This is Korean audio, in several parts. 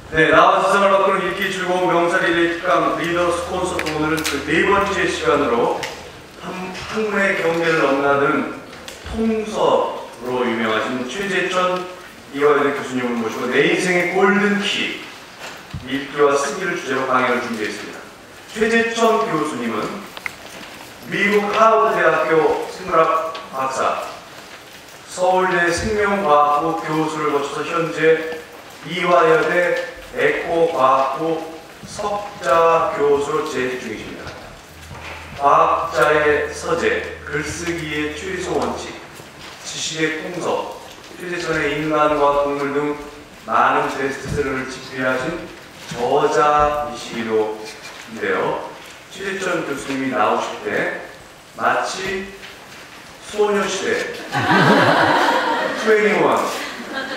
네, 나와 세상을 바꾸는 읽기 즐거운 명사 릴레이 특강 리더스 콘서트, 오늘은 그 네 번째 시간으로 학문의 경계를 넘나드는 통서로 유명하신 최재천 이화여대 교수님을 모시고 내 인생의 골든키, 읽기와 쓰기를 주제로 강의를 준비했습니다. 최재천 교수님은 미국 하버드대학교 생물학 박사, 서울대 생명과학부 교수를 거쳐서 현재 이화여대 에코과학부 석좌 교수로 재직 중이십니다. 과학자의 서재, 글쓰기의 최소 원칙, 지식의 통서, 최재천의 인간과 동물 등 많은 베스트셀러를 집필하신 저자이시기도 한데요. 최재천 교수님이 나오실 때 마치 소녀시대, 21,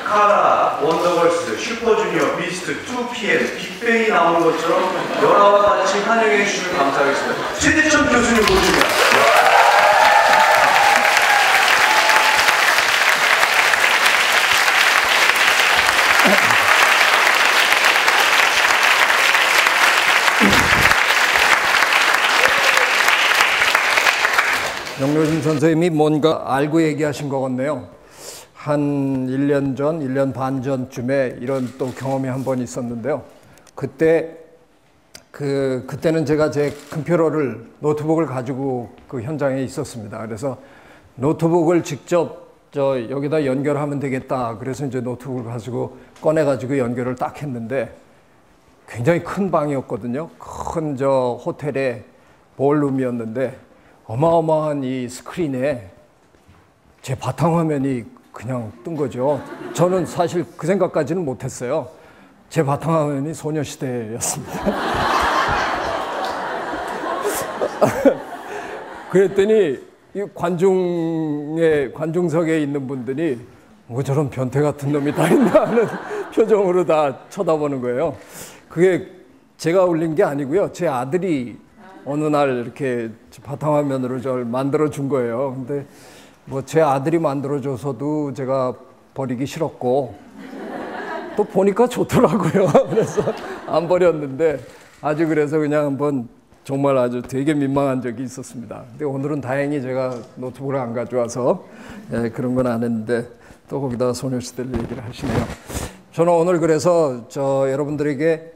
카라, 원더걸스, 슈퍼주니어, 비스트, 2PM, 빅뱅이 나오는 것처럼 열화와 같이 환영해 주시면 감사하겠습니다. 최재천 교수님 모십니다. 영료심 선생님이 뭔가 알고 얘기하신 것 같네요. 한 1년 전, 1년 반 전쯤에 이런 또 경험이 한 번 있었는데요. 그때는 제가 제 컴퓨터를, 노트북을 가지고 그 현장에 있었습니다. 그래서 노트북을 직접 여기다 연결하면 되겠다. 그래서 이제 노트북을 가지고 꺼내가지고 연결을 딱 했는데 굉장히 큰 방이었거든요. 큰 호텔의 볼룸이었는데 어마어마한 이 스크린에 제 바탕화면이 그냥 뜬 거죠. 저는 사실 그 생각까지는 못했어요. 제 바탕화면이 소녀시대였습니다. 그랬더니 이 관중석에 있는 분들이 뭐 저런 변태 같은 놈이 다 있나 하는 표정으로 다 쳐다보는 거예요. 그게 제가 올린 게 아니고요. 제 아들이 어느 날 이렇게 바탕화면으로 저를 만들어 준 거예요. 근데 뭐 제 아들이 만들어줘서도 제가 버리기 싫었고 또 보니까 좋더라고요. 그래서 안 버렸는데 아주 그래서 그냥 한번 정말 아주 되게 민망한 적이 있었습니다. 근데 오늘은 다행히 제가 노트북을 안 가져와서 그런 건 안 했는데 또 거기다 소녀시대를 얘기를 하시네요. 저는 오늘 그래서 여러분들에게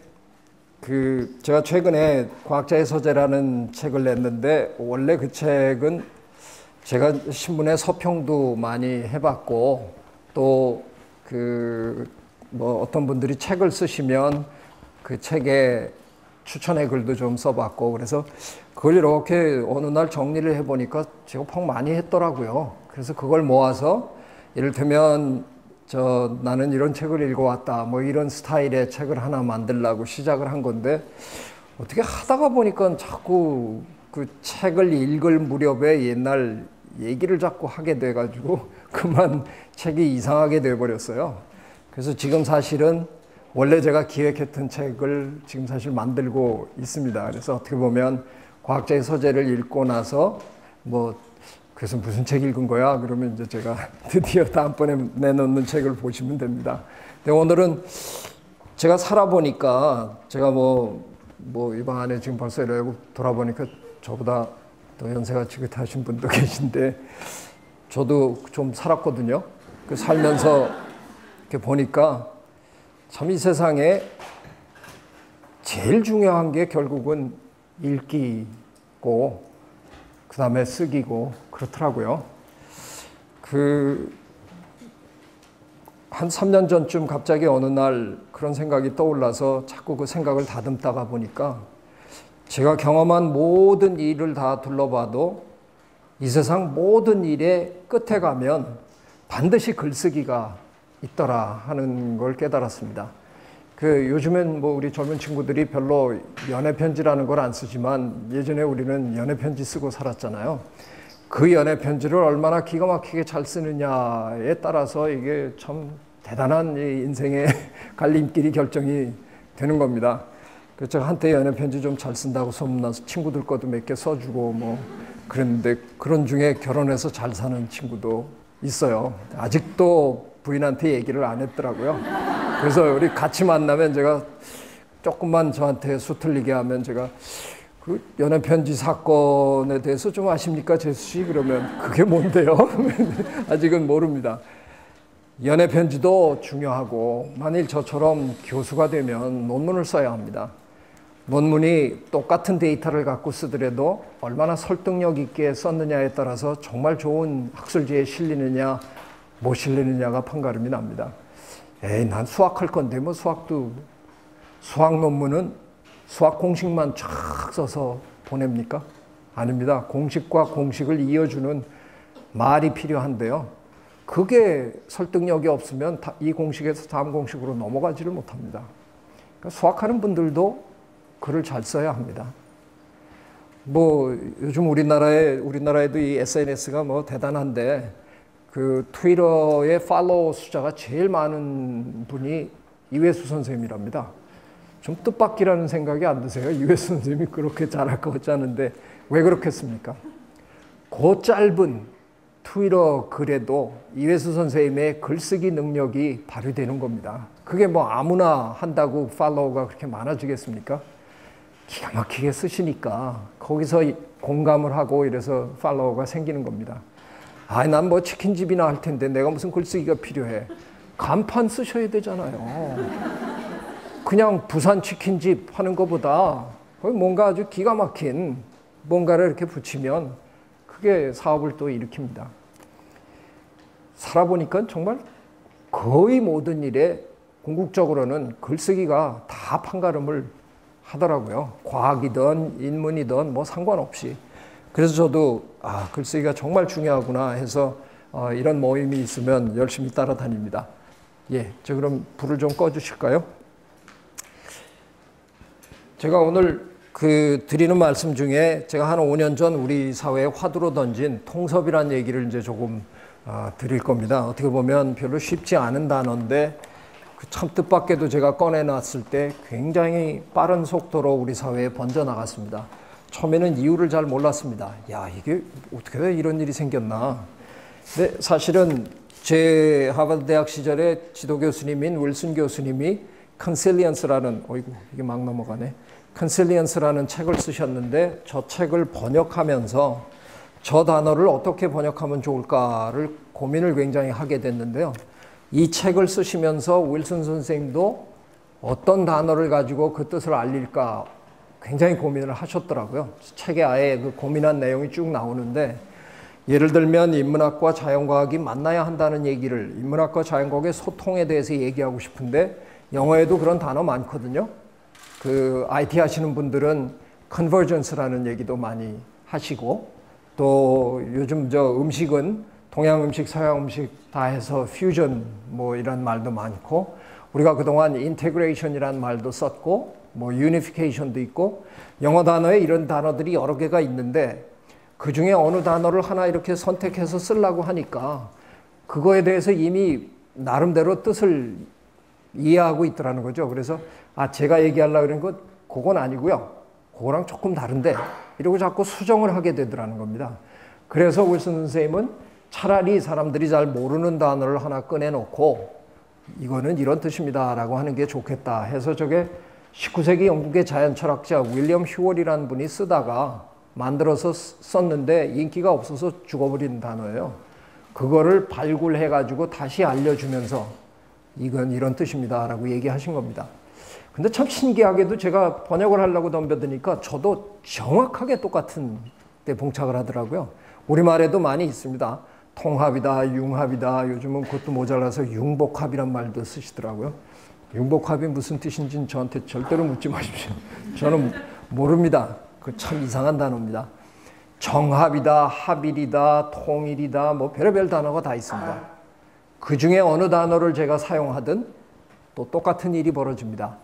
제가 최근에 과학자의 서재라는 책을 냈는데 원래 그 책은 제가 신문에 서평도 많이 해봤고 또 어떤 분들이 책을 쓰시면 그 책에 추천의 글도 좀 써봤고 그래서 그걸 이렇게 어느 날 정리를 해보니까 제가 펑 많이 했더라고요. 그래서 그걸 모아서 이를테면 나는 이런 책을 읽어왔다 뭐 이런 스타일의 책을 하나 만들려고 시작을 한 건데 어떻게 하다가 보니까 자꾸 그 책을 읽을 무렵에 옛날 얘기를 자꾸 하게 돼가지고 그만 책이 이상하게 돼버렸어요. 그래서 지금 사실은 원래 제가 기획했던 책을 지금 사실 만들고 있습니다. 그래서 어떻게 보면 과학자의 서재를 읽고 나서 그래서 무슨 책 읽은 거야? 그러면 이제 제가 드디어 다음번에 내놓는 책을 보시면 됩니다. 근데 오늘은 제가 살아보니까 제가 이 방 안에 지금 벌써 이러고 돌아보니까 저보다 또 연세가 지긋하신 분도 계신데 저도 좀 살았거든요. 살면서 이렇게 보니까 참 이 세상에 제일 중요한 게 결국은 읽기고 그 다음에 쓰기고 그렇더라고요. 한 3년 전쯤 갑자기 어느 날 그런 생각이 떠올라서 자꾸 그 생각을 다듬다가 보니까 제가 경험한 모든 일을 다 둘러봐도 이 세상 모든 일의 끝에 가면 반드시 글쓰기가 있더라 하는 걸 깨달았습니다. 요즘엔 우리 젊은 친구들이 별로 연애편지라는 걸 안 쓰지만 예전에 우리는 연애편지 쓰고 살았잖아요. 그 연애편지를 얼마나 기가 막히게 잘 쓰느냐에 따라서 이게 참 대단한 인생의 갈림길이 결정이 되는 겁니다. 제가 한때 연애편지 좀 잘 쓴다고 소문나서 친구들 것도 몇 개 써주고 그랬는데 그런 중에 결혼해서 잘 사는 친구도 있어요. 아직도 부인한테 얘기를 안 했더라고요. 그래서 우리 같이 만나면 제가 조금만 저한테 수틀리게 하면 제가 그 연애 편지 사건에 대해서 좀 아십니까, 제수 씨? 그러면 그게 뭔데요? 아직은 모릅니다. 연애 편지도 중요하고 만일 저처럼 교수가 되면 논문을 써야 합니다. 논문이 똑같은 데이터를 갖고 쓰더라도 얼마나 설득력 있게 썼느냐에 따라서 정말 좋은 학술지에 실리느냐 못 실리느냐가 판가름이 납니다. 에이, 난 수학할 건데 뭐 수학 논문은 수학 공식만 쫙 써서 보냅니까? 아닙니다. 공식과 공식을 이어주는 말이 필요한데요. 그게 설득력이 없으면 이 공식에서 다음 공식으로 넘어가지를 못합니다. 그러니까 수학하는 분들도 글을 잘 써야 합니다. 뭐 요즘 우리나라에도 이 SNS가 뭐 대단한데 그 트위터의 팔로워 숫자가 제일 많은 분이 이회수 선생님이랍니다. 좀 뜻밖이라는 생각이 안 드세요? 이회수 선생님이 그렇게 잘할 것 같지 않은데 왜 그렇겠습니까? 그 짧은 트위터 글에도 이회수 선생님의 글쓰기 능력이 발휘되는 겁니다. 그게 뭐 아무나 한다고 팔로워가 그렇게 많아지겠습니까? 기가 막히게 쓰시니까 거기서 공감을 하고 이래서 팔로워가 생기는 겁니다. 아, 난 뭐 치킨집이나 할 텐데 내가 무슨 글쓰기가 필요해. 간판 쓰셔야 되잖아요. 그냥 부산 치킨집 하는 것보다 뭔가 아주 기가 막힌 뭔가를 이렇게 붙이면 그게 사업을 또 일으킵니다. 살아보니까 정말 거의 모든 일에 궁극적으로는 글쓰기가 다 판가름을 하더라고요. 과학이든 인문이든 뭐 상관없이. 그래서 저도 글쓰기가 정말 중요하구나 해서 이런 모임이 있으면 열심히 따라다닙니다. 예, 저 그럼 불을 좀 꺼주실까요? 제가 오늘 드리는 말씀 중에 제가 한 5년 전 우리 사회에 화두로 던진 통섭이라는 얘기를 이제 조금 드릴 겁니다. 어떻게 보면 별로 쉽지 않은 단어인데 참 뜻밖에도 제가 꺼내놨을 때 굉장히 빠른 속도로 우리 사회에 번져나갔습니다. 처음에는 이유를 잘 몰랐습니다. 야, 이게 어떻게 이런 일이 생겼나. 근데 사실은 제 하버드 대학 시절에 지도 교수님인 윌슨 교수님이 컨실리언스라는, 어이구 이게 막 넘어가네. 컨실리언스라는 책을 쓰셨는데 저 책을 번역하면서 저 단어를 어떻게 번역하면 좋을까를 고민을 굉장히 하게 됐는데요. 이 책을 쓰시면서 윌슨 선생님도 어떤 단어를 가지고 그 뜻을 알릴까 굉장히 고민을 하셨더라고요. 책에 아예 그 고민한 내용이 쭉 나오는데 예를 들면 인문학과 자연과학이 만나야 한다는 얘기를 인문학과 자연과학의 소통에 대해서 얘기하고 싶은데 영어에도 그런 단어 많거든요. 그 IT 하시는 분들은 컨버전스라는 얘기도 많이 하시고 또 요즘 음식은 동양 음식, 서양 음식 다 해서 퓨전 뭐 이런 말도 많고 우리가 그동안 인테그레이션이라는 말도 썼고 뭐 유니피케이션도 있고 영어 단어에 이런 단어들이 여러 개가 있는데 그 중에 어느 단어를 하나 이렇게 선택해서 쓰려고 하니까 그거에 대해서 이미 나름대로 뜻을 이해하고 있더라는 거죠. 그래서 제가 얘기하려고 그런 건 그건 아니고요. 그거랑 조금 다른데 이러고 자꾸 수정을 하게 되더라는 겁니다. 그래서 윌슨 선생님은 차라리 사람들이 잘 모르는 단어를 하나 꺼내놓고 이거는 이런 뜻입니다 라고 하는 게 좋겠다 해서 저게 19세기 영국의 자연철학자 윌리엄 휴월이라는 분이 쓰다가 만들어서 썼는데 인기가 없어서 죽어버린 단어예요. 그거를 발굴해가지고 다시 알려주면서 이건 이런 뜻입니다 라고 얘기하신 겁니다. 근데 참 신기하게도 제가 번역을 하려고 덤벼드니까 저도 정확하게 똑같은 데 봉착을 하더라고요. 우리말에도 많이 있습니다. 통합이다, 융합이다, 요즘은 그것도 모자라서 융복합이란 말도 쓰시더라고요. 융복합이 무슨 뜻인지는 저한테 절대로 묻지 마십시오. 저는 모릅니다. 그 참 이상한 단어입니다. 정합이다, 합일이다, 통일이다, 뭐 별의별 단어가 다 있습니다. 그 중에 어느 단어를 제가 사용하든 또 똑같은 일이 벌어집니다.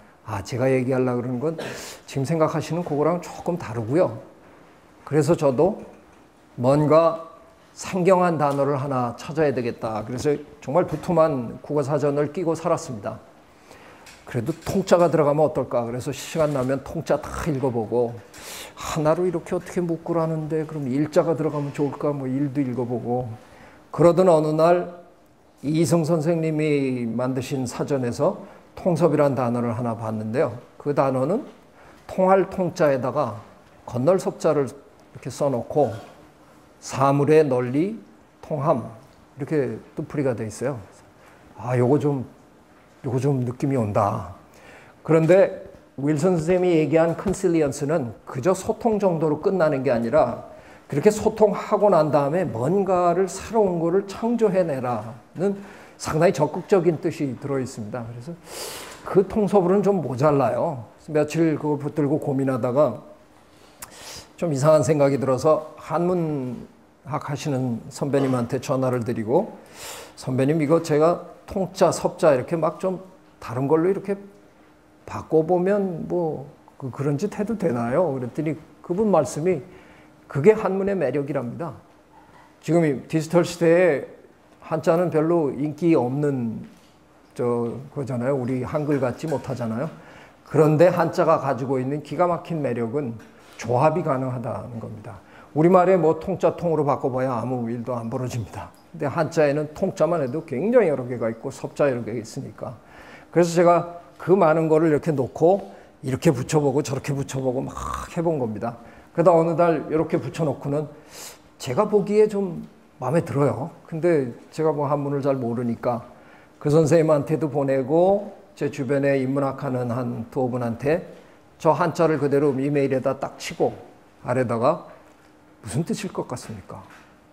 제가 얘기하려고 그러는 건 지금 생각하시는 그거랑 조금 다르고요. 그래서 저도 뭔가 상경한 단어를 하나 찾아야 되겠다. 그래서 정말 두툼한 국어사전을 끼고 살았습니다. 그래도 통자가 들어가면 어떨까. 그래서 시간 나면 통자 다 읽어보고 하나로 이렇게 어떻게 묶으라는데 그럼 일자가 들어가면 좋을까. 뭐 일도 읽어보고 그러던 어느 날 이희성 선생님이 만드신 사전에서 통섭이란 단어를 하나 봤는데요. 그 단어는 통할 통자에다가 건널 섭자를 이렇게 써놓고 사물의 널리 통함 이렇게 뜻풀이가 돼 있어요. 아, 요거 좀 느낌이 온다. 그런데 윌슨 선생님이 얘기한 컨실리언스는 그저 소통 정도로 끝나는 게 아니라 그렇게 소통하고 난 다음에 뭔가를 새로운 거를 창조해내라는 상당히 적극적인 뜻이 들어있습니다. 그래서 그 통섭으로는 좀 모자라요. 며칠 그걸 붙들고 고민하다가 좀 이상한 생각이 들어서 한문학 하시는 선배님한테 전화를 드리고, 선배님 이거 제가 통자, 섭자 이렇게 막 좀 다른 걸로 이렇게 바꿔보면 뭐 그런 짓 해도 되나요? 그랬더니 그분 말씀이 그게 한문의 매력이랍니다. 지금 이 디지털 시대에 한자는 별로 인기 없는 거잖아요. 우리 한글 같지 못하잖아요. 그런데 한자가 가지고 있는 기가 막힌 매력은 조합이 가능하다는 겁니다. 우리말에 뭐 통자 통으로 바꿔봐야 아무 일도 안 벌어집니다. 근데 한자에는 통자만 해도 굉장히 여러 개가 있고 섭자 여러 개가 있으니까. 그래서 제가 그 많은 거를 이렇게 놓고 이렇게 붙여보고 저렇게 붙여보고 막 해본 겁니다. 그러다 어느 날 이렇게 붙여놓고는 제가 보기에 좀 마음에 들어요. 근데 제가 뭐 한문을 잘 모르니까 그 선생님한테도 보내고 제 주변에 인문학하는 한 두어 분한테 저 한자를 그대로 이메일에다 딱 치고 아래다가 무슨 뜻일 것 같습니까?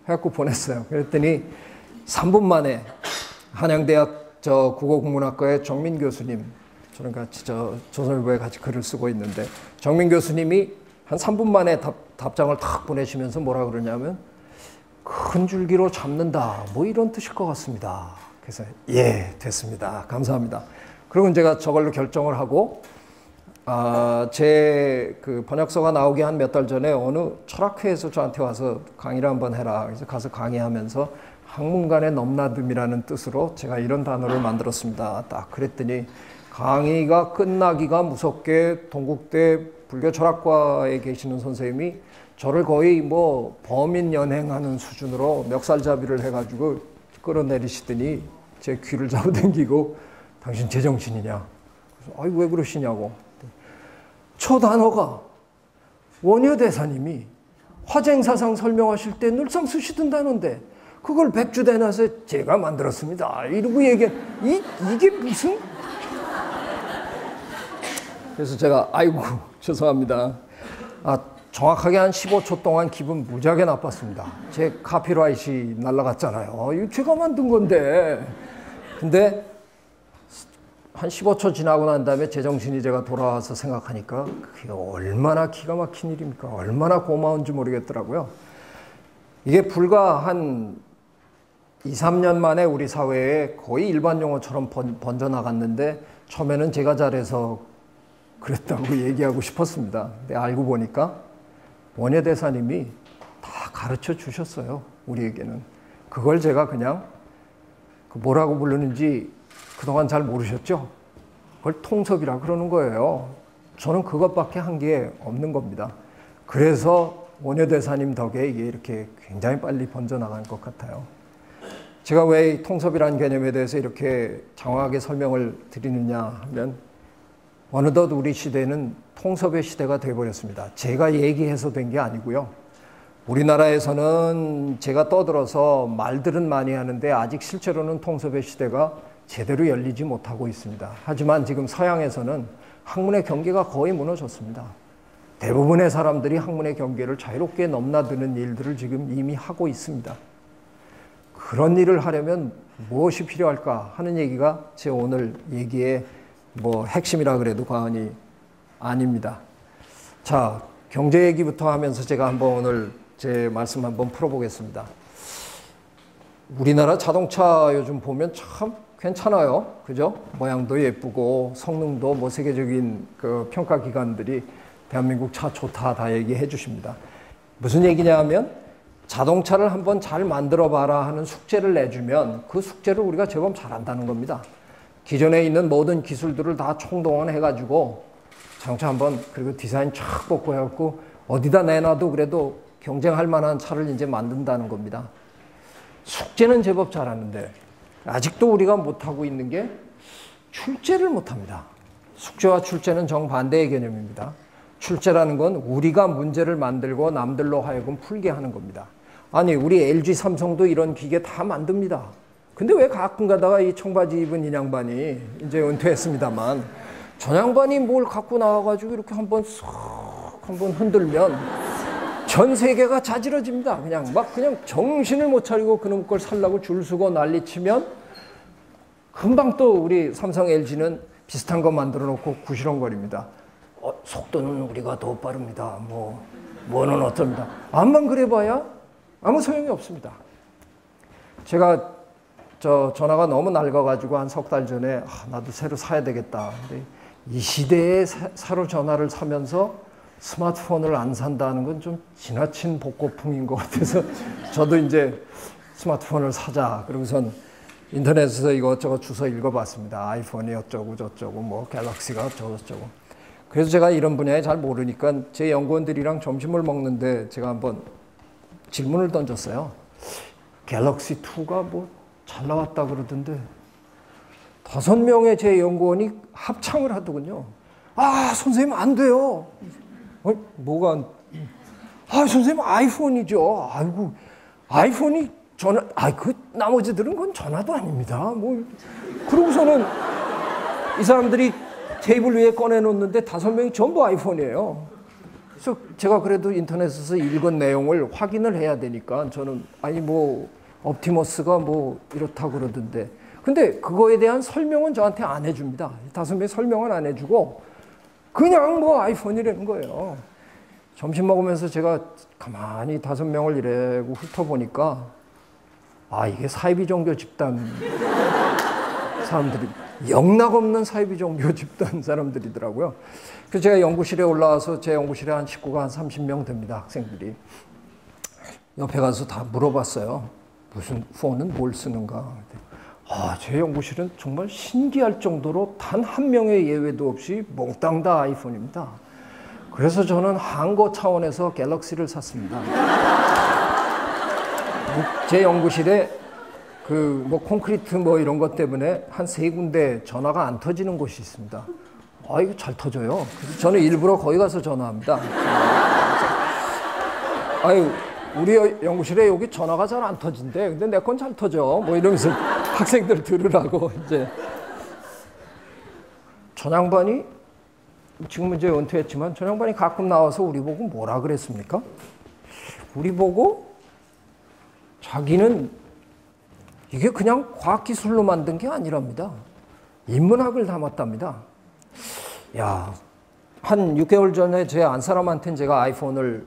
해갖고 보냈어요. 그랬더니 3분 만에 한양대학 국어국문학과의 정민 교수님, 저랑 같이 조선일보에 같이 글을 쓰고 있는데 정민 교수님이 한 3분 만에 답장을 탁 보내시면서 뭐라 그러냐면 큰 줄기로 잡는다 뭐 이런 뜻일 것 같습니다. 그래서 예, 됐습니다. 감사합니다. 그리고 제가 저걸로 결정을 하고 제 그 번역서가 나오기 한 몇 달 전에 어느 철학회에서 저한테 와서 강의를 한번 해라. 그래서 가서 강의하면서 학문간의 넘나듦이라는 뜻으로 제가 이런 단어를 만들었습니다. 딱 그랬더니 강의가 끝나기가 무섭게 동국대 불교철학과에 계시는 선생님이 저를 거의 뭐 범인 연행하는 수준으로 멱살잡이를 해가지고 끌어내리시더니 제 귀를 잡아당기고 당신 제정신이냐? 그래서 아이 왜 그러시냐고. 저 단어가 원효대사님이 화쟁사상 설명하실 때 늘상 쓰시던 단어인데 그걸 백주대낮에 제가 만들었습니다. 이러고 이게 무슨? 그래서 제가 아이고 죄송합니다. 정확하게 한 15초 동안 기분 무지하게 나빴습니다. 제 카피라이트이 날아갔잖아요. 이거 제가 만든 건데. 근데 한 15초 지나고 난 다음에 제정신이 제가 돌아와서 생각하니까 그게 얼마나 기가 막힌 일입니까? 얼마나 고마운지 모르겠더라고요. 이게 불과 한 2, 3년 만에 우리 사회에 거의 일반 용어처럼 번져나갔는데 처음에는 제가 잘해서 그랬다고 얘기하고 싶었습니다. 근데 알고 보니까 원효대사님이 다 가르쳐 주셨어요. 우리에게는. 그걸 제가 그냥 뭐라고 부르는지 그동안 잘 모르셨죠? 그걸 통섭이라 그러는 거예요. 저는 그것밖에 한 게 없는 겁니다. 그래서 원효대사님 덕에 이게 이렇게 굉장히 빨리 번져나간 것 같아요. 제가 왜 통섭이라는 개념에 대해서 이렇게 장황하게 설명을 드리느냐 하면 어느덧 우리 시대는 통섭의 시대가 되어버렸습니다. 제가 얘기해서 된 게 아니고요. 우리나라에서는 제가 떠들어서 말들은 많이 하는데 아직 실제로는 통섭의 시대가 제대로 열리지 못하고 있습니다. 하지만 지금 서양에서는 학문의 경계가 거의 무너졌습니다. 대부분의 사람들이 학문의 경계를 자유롭게 넘나드는 일들을 지금 이미 하고 있습니다. 그런 일을 하려면 무엇이 필요할까 하는 얘기가 제 오늘 얘기의 핵심이라 그래도 과언이 아닙니다. 자, 경제 얘기부터 하면서 제가 오늘 제 말씀 한번 풀어보겠습니다. 우리나라 자동차 요즘 보면 참 괜찮아요. 그죠? 모양도 예쁘고 성능도 세계적인 그 평가 기관들이 대한민국 차 좋다 다 얘기해 주십니다. 무슨 얘기냐 하면 자동차를 한번 잘 만들어 봐라 하는 숙제를 내주면 그 숙제를 우리가 제법 잘한다는 겁니다. 기존에 있는 모든 기술들을 다 총동원해 가지고 자동차 한번 그리고 디자인 쫙 뽑고 해갖고 어디다 내놔도 그래도 경쟁할 만한 차를 이제 만든다는 겁니다. 숙제는 제법 잘하는데 아직도 우리가 못하고 있는 게 출제를 못합니다. 숙제와 출제는 정반대의 개념입니다. 출제라는 건 우리가 문제를 만들고 남들로 하여금 풀게 하는 겁니다. 아니 우리 LG 삼성도 이런 기계 다 만듭니다. 근데 왜 가끔 가다가 이 청바지 입은 이 양반이 이제 은퇴했습니다만 저 양반이 뭘 갖고 나와가지고 이렇게 한번 흔들면 전 세계가 자지러집니다. 그냥 정신을 못 차리고 그놈 걸 살라고 줄 서고 난리치면 금방 또 우리 삼성 LG는 비슷한 거 만들어 놓고 구시렁거립니다. 속도는 우리가 더 빠릅니다. 뭐는 어떻습니다. 암만 그래봐야 아무 소용이 없습니다. 제가 전화가 너무 낡아가지고 한 석 달 전에 나도 새로 사야 되겠다. 근데 이 시대에 새로 전화를 사면서 스마트폰을 안 산다는 건 좀 지나친 복고풍인 것 같아서 저도 이제 스마트폰을 사자. 그러고선 인터넷에서 이것저것 주워 읽어봤습니다. 아이폰이 어쩌고 저쩌고 갤럭시가 어쩌고 저쩌고. 그래서 제가 이런 분야에 잘 모르니까 제 연구원들이랑 점심을 먹는데 제가 한번 질문을 던졌어요. 갤럭시 2가 잘 나왔다 그러던데 5명의 제 연구원이 합창을 하더군요. 선생님 안 돼요. 뭐가 선생님 아이폰이죠. 아이고 아이폰이 전화 그 나머지들은 그건 전화도 아닙니다. 그러고서는 이 사람들이 테이블 위에 꺼내놓는데 5명이 전부 아이폰이에요. 그래서 제가 그래도 인터넷에서 읽은 내용을 확인을 해야 되니까 저는 옵티머스가 이렇다고 그러던데 근데 그거에 대한 설명은 저한테 안 해줍니다. 5명이 설명은 안 해주고 그냥 아이폰이라는 거예요. 점심 먹으면서 제가 가만히 5명을 이래고 훑어보니까 이게 사이비 종교 집단 사람들이 영락없는 사이비 종교 집단 사람들이더라고요. 그래서 제가 연구실에 올라와서 제 연구실에 한 식구가 한 30명 됩니다. 학생들이. 옆에 가서 다 물어봤어요. 무슨 폰은 뭘 쓰는가. 제 연구실은 정말 신기할 정도로 단 한 명의 예외도 없이 몽땅 다 아이폰입니다. 그래서 저는 항거 차원에서 갤럭시를 샀습니다. 제 연구실에 콘크리트 이런 것 때문에 한 3군데 전화가 안 터지는 곳이 있습니다. 이거 잘 터져요. 그래서 저는 일부러 거기 가서 전화합니다. 우리 연구실에 여기 전화가 잘 안 터진대. 근데 내 건 잘 터져. 이러면서 학생들 들으라고 이제. 전 양반이 지금은 이제 은퇴했지만 전 양반이 가끔 나와서 우리 보고 뭐라 그랬습니까? 우리 보고 자기는 이게 그냥 과학기술로 만든 게 아니랍니다. 인문학을 담았답니다. 한 6개월 전에 제 안 사람한테는 제가 아이폰을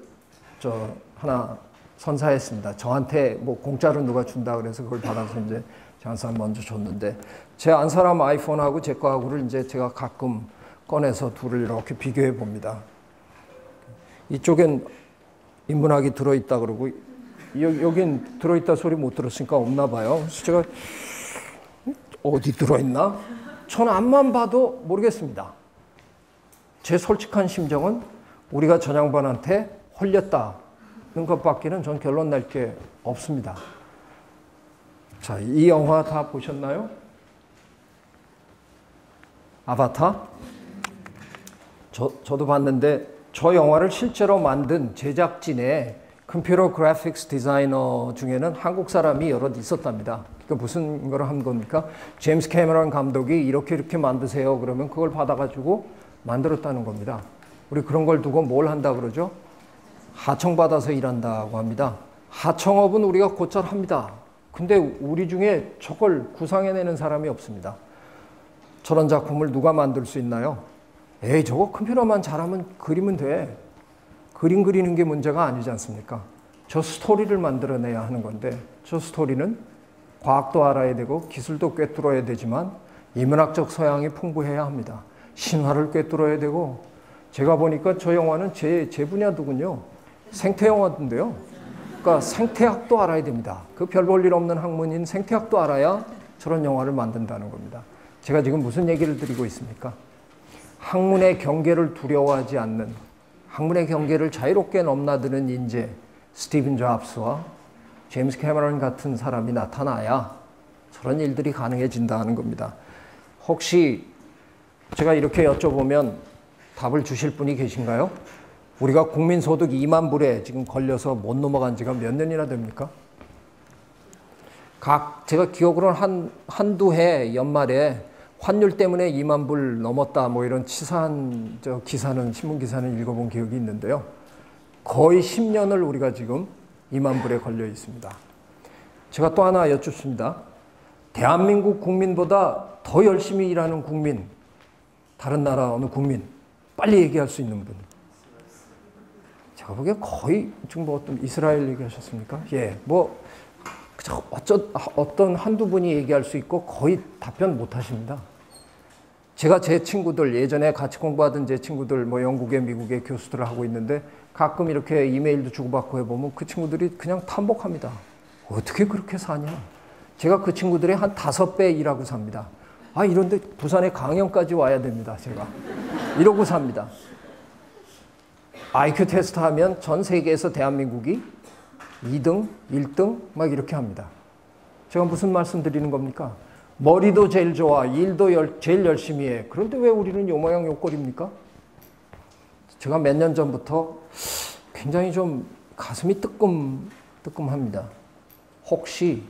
하나 선사했습니다. 저한테 공짜로 누가 준다 그래서 그걸 받아서 이제 제 안 사람 먼저 줬는데 제 안 사람 아이폰하고 제 거하고를 이제 제가 가끔 꺼내서 둘을 이렇게 비교해 봅니다. 이쪽엔 인문학이 들어있다 그러고 여긴 들어있다 소리 못 들었으니까 없나 봐요. 그래서 제가 어디 들어있나? 저는 앞만 봐도 모르겠습니다. 제 솔직한 심정은 우리가 전 양반한테 홀렸다는 것밖에는 전 결론 낼 게 없습니다. 자, 이 영화 다 보셨나요? 아바타? 저도 봤는데 저 영화를 실제로 만든 제작진의 컴퓨터 그래픽스 디자이너 중에는 한국 사람이 여럿 있었답니다. 그러니까 무슨 걸 한 겁니까? 제임스 캐머런 감독이 이렇게 만드세요. 그러면 그걸 받아가지고 만들었다는 겁니다. 우리 그런 걸 두고 뭘 한다 그러죠? 하청받아서 일한다고 합니다. 하청업은 우리가 곧잘 합니다. 근데 우리 중에 저걸 구상해내는 사람이 없습니다. 저런 작품을 누가 만들 수 있나요? 저거 컴퓨터만 잘하면 그리면 돼. 그림 그리는 게 문제가 아니지 않습니까? 저 스토리를 만들어내야 하는 건데 저 스토리는 과학도 알아야 되고 기술도 꿰뚫어야 되지만 인문학적 소양이 풍부해야 합니다. 신화를 꿰뚫어야 되고 제가 보니까 저 영화는 제 분야더군요. 생태 영화인데요. 그러니까 생태학도 알아야 됩니다. 그 별 볼 일 없는 학문인 생태학도 알아야 저런 영화를 만든다는 겁니다. 제가 지금 무슨 얘기를 드리고 있습니까? 학문의 경계를 두려워하지 않는 학문의 경계를 자유롭게 넘나드는 인재 스티븐 잡스와 제임스 캐머런 같은 사람이 나타나야 저런 일들이 가능해진다는 겁니다. 혹시 제가 이렇게 여쭤보면 답을 주실 분이 계신가요? 우리가 국민소득 2만 불에 지금 걸려서 못 넘어간 지가 몇 년이나 됩니까? 제가 기억으로는 한두 해 연말에 환율 때문에 2만 불 넘었다 뭐 이런 치사한 신문 기사는 읽어본 기억이 있는데요. 거의 10년을 우리가 지금 2만 불에 걸려 있습니다. 제가 또 하나 여쭙습니다. 대한민국 국민보다 더 열심히 일하는 국민, 다른 나라 어느 국민, 빨리 얘기할 수 있는 분. 제가 보기에 거의 지금 뭐 어떤 이스라엘 얘기하셨습니까? 예, 뭐 어떤 한두 분이 얘기할 수 있고 거의 답변 못 하십니다. 제가 제 친구들, 예전에 같이 공부하던 제 친구들, 뭐 영국에 미국에 교수들을 하고 있는데 가끔 이렇게 이메일도 주고받고 해보면 그 친구들이 그냥 탐복합니다. 어떻게 그렇게 사냐? 제가 그 친구들의 한 5배 일하고 삽니다. 아, 이런데 부산에 강연까지 와야 됩니다, 제가. 이러고 삽니다. IQ 테스트 하면 전 세계에서 대한민국이 2등, 1등 막 이렇게 합니다. 제가 무슨 말씀 드리는 겁니까? 머리도 제일 좋아, 일도 제일 열심히 해. 그런데 왜 우리는 요 모양 요 꼴입니까? 제가 몇 년 전부터 굉장히 좀 가슴이 뜨끔합니다. 혹시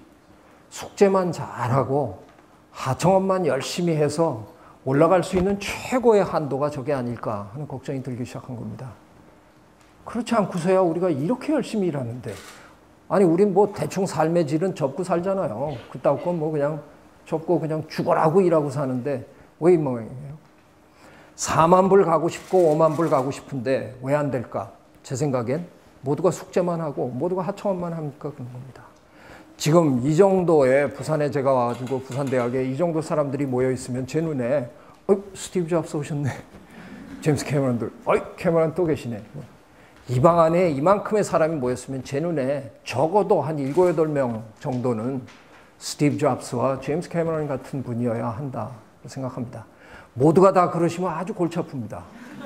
숙제만 잘하고 하청업만 열심히 해서 올라갈 수 있는 최고의 한도가 저게 아닐까 하는 걱정이 들기 시작한 겁니다. 그렇지 않고서야 우리가 이렇게 열심히 일하는데, 아니 우린 뭐 대충 삶의 질은 접고 살잖아요. 그따위 건 뭐 그냥 접고 그냥 죽어라고 일하고 사는데 왜 이 모양이에요? 4만 불 가고 싶고 5만 불 가고 싶은데 왜 안 될까? 제 생각엔 모두가 숙제만 하고 모두가 하청업만 하니까 그런 겁니다. 지금 이 정도의 부산에 제가 와가지고 부산대학에 이 정도 사람들이 모여 있으면 제 눈에 스티브 잡스 오셨네. 제임스 캐머런도 캐머런 또 계시네. 이 방 안에 이만큼의 사람이 모였으면 제 눈에 적어도 한 7, 8명 정도는 스티브 잡스와 제임스 캐머런 같은 분이어야 한다 생각합니다. 모두가 다 그러시면 아주 골치 아픕니다.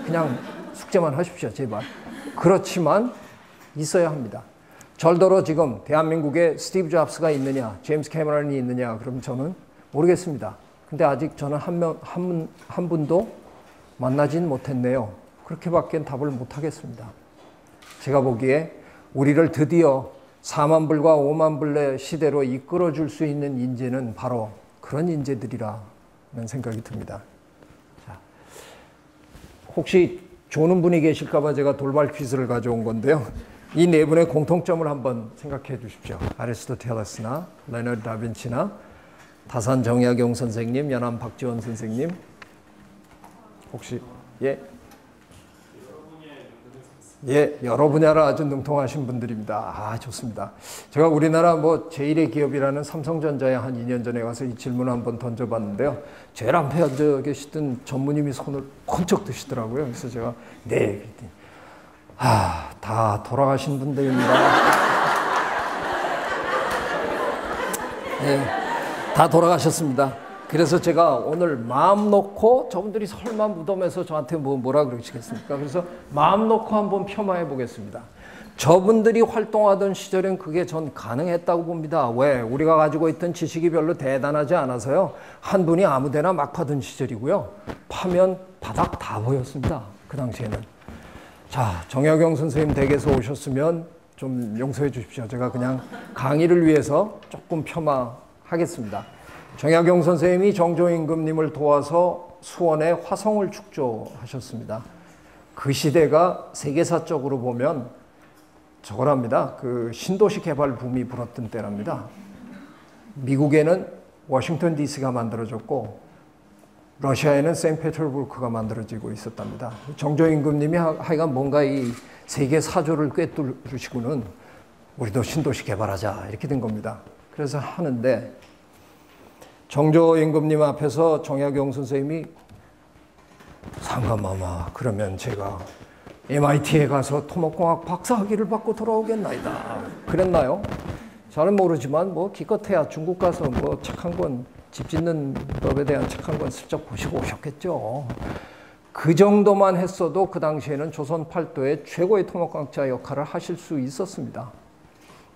그냥 숙제만 하십시오, 제발. 그렇지만 있어야 합니다. 절더러 지금 대한민국에 스티브 잡스가 있느냐, 제임스 캐머런이 있느냐, 그럼 저는 모르겠습니다. 근데 아직 저는 한 분도 만나진 못했네요. 그렇게밖에 답을 못 하겠습니다. 제가 보기에 우리를 드디어 4만 불과 5만 불의 시대로 이끌어줄 수 있는 인재는 바로 그런 인재들이라는 생각이 듭니다. 자, 혹시 조는 분이 계실까 봐 제가 돌발 퀴즈를 가져온 건데요. 이 네 분의 공통점을 한번 생각해 주십시오. 아리스토텔레스나 레너드 다빈치나 다산 정약용 선생님, 연암 박지원 선생님. 혹시 예, 여러 분야로 아주 능통하신 분들입니다. 아, 좋습니다. 제가 우리나라 뭐 제1의 기업이라는 삼성전자에 한 2년 전에 가서 이 질문을 한번 던져봤는데요. 제일 앞에 앉아 계시던 전무님이 손을 번쩍 드시더라고요. 그래서 제가 네, 그랬더니 다 돌아가신 분들입니다. 네, 다 돌아가셨습니다. 그래서 제가 오늘 마음 놓고, 저분들이 설마 무덤에서 저한테 뭐라 그러시겠습니까? 그래서 마음 놓고 한번 폄하해 보겠습니다. 저분들이 활동하던 시절엔 그게 전 가능했다고 봅니다. 왜? 우리가 가지고 있던 지식이 별로 대단하지 않아서요. 한 분이 아무데나 막 파던 시절이고요. 파면 바닥 다 보였습니다. 그 당시에는. 자, 정약용 선생님 댁에서 오셨으면 좀 용서해 주십시오. 제가 그냥 강의를 위해서 조금 폄하하겠습니다. 정약용 선생님이 정조임금님을 도와서 수원에 화성을 축조하셨습니다. 그 시대가 세계사적으로 보면 저거랍니다. 그 신도시 개발 붐이 불었던 때랍니다. 미국에는 워싱턴 DC가 만들어졌고 러시아에는 세인트페테르부르크가 만들어지고 있었답니다. 정조임금님이 하여간 뭔가 이 세계 사조를 꿰뚫으시고는 우리도 신도시 개발하자 이렇게 된 겁니다. 그래서 하는데 정조임금님 앞에서 정약용 선생님이 상감마마, 그러면 제가 MIT에 가서 토목공학 박사학위를 받고 돌아오겠나이다. 그랬나요? 잘은 모르지만 뭐 기껏해야 중국 가서 뭐 착한 건, 집 짓는 법에 대한 착한 건 슬쩍 보시고 오셨겠죠. 그 정도만 했어도 그 당시에는 조선 팔도의 최고의 토목학자 역할을 하실 수 있었습니다.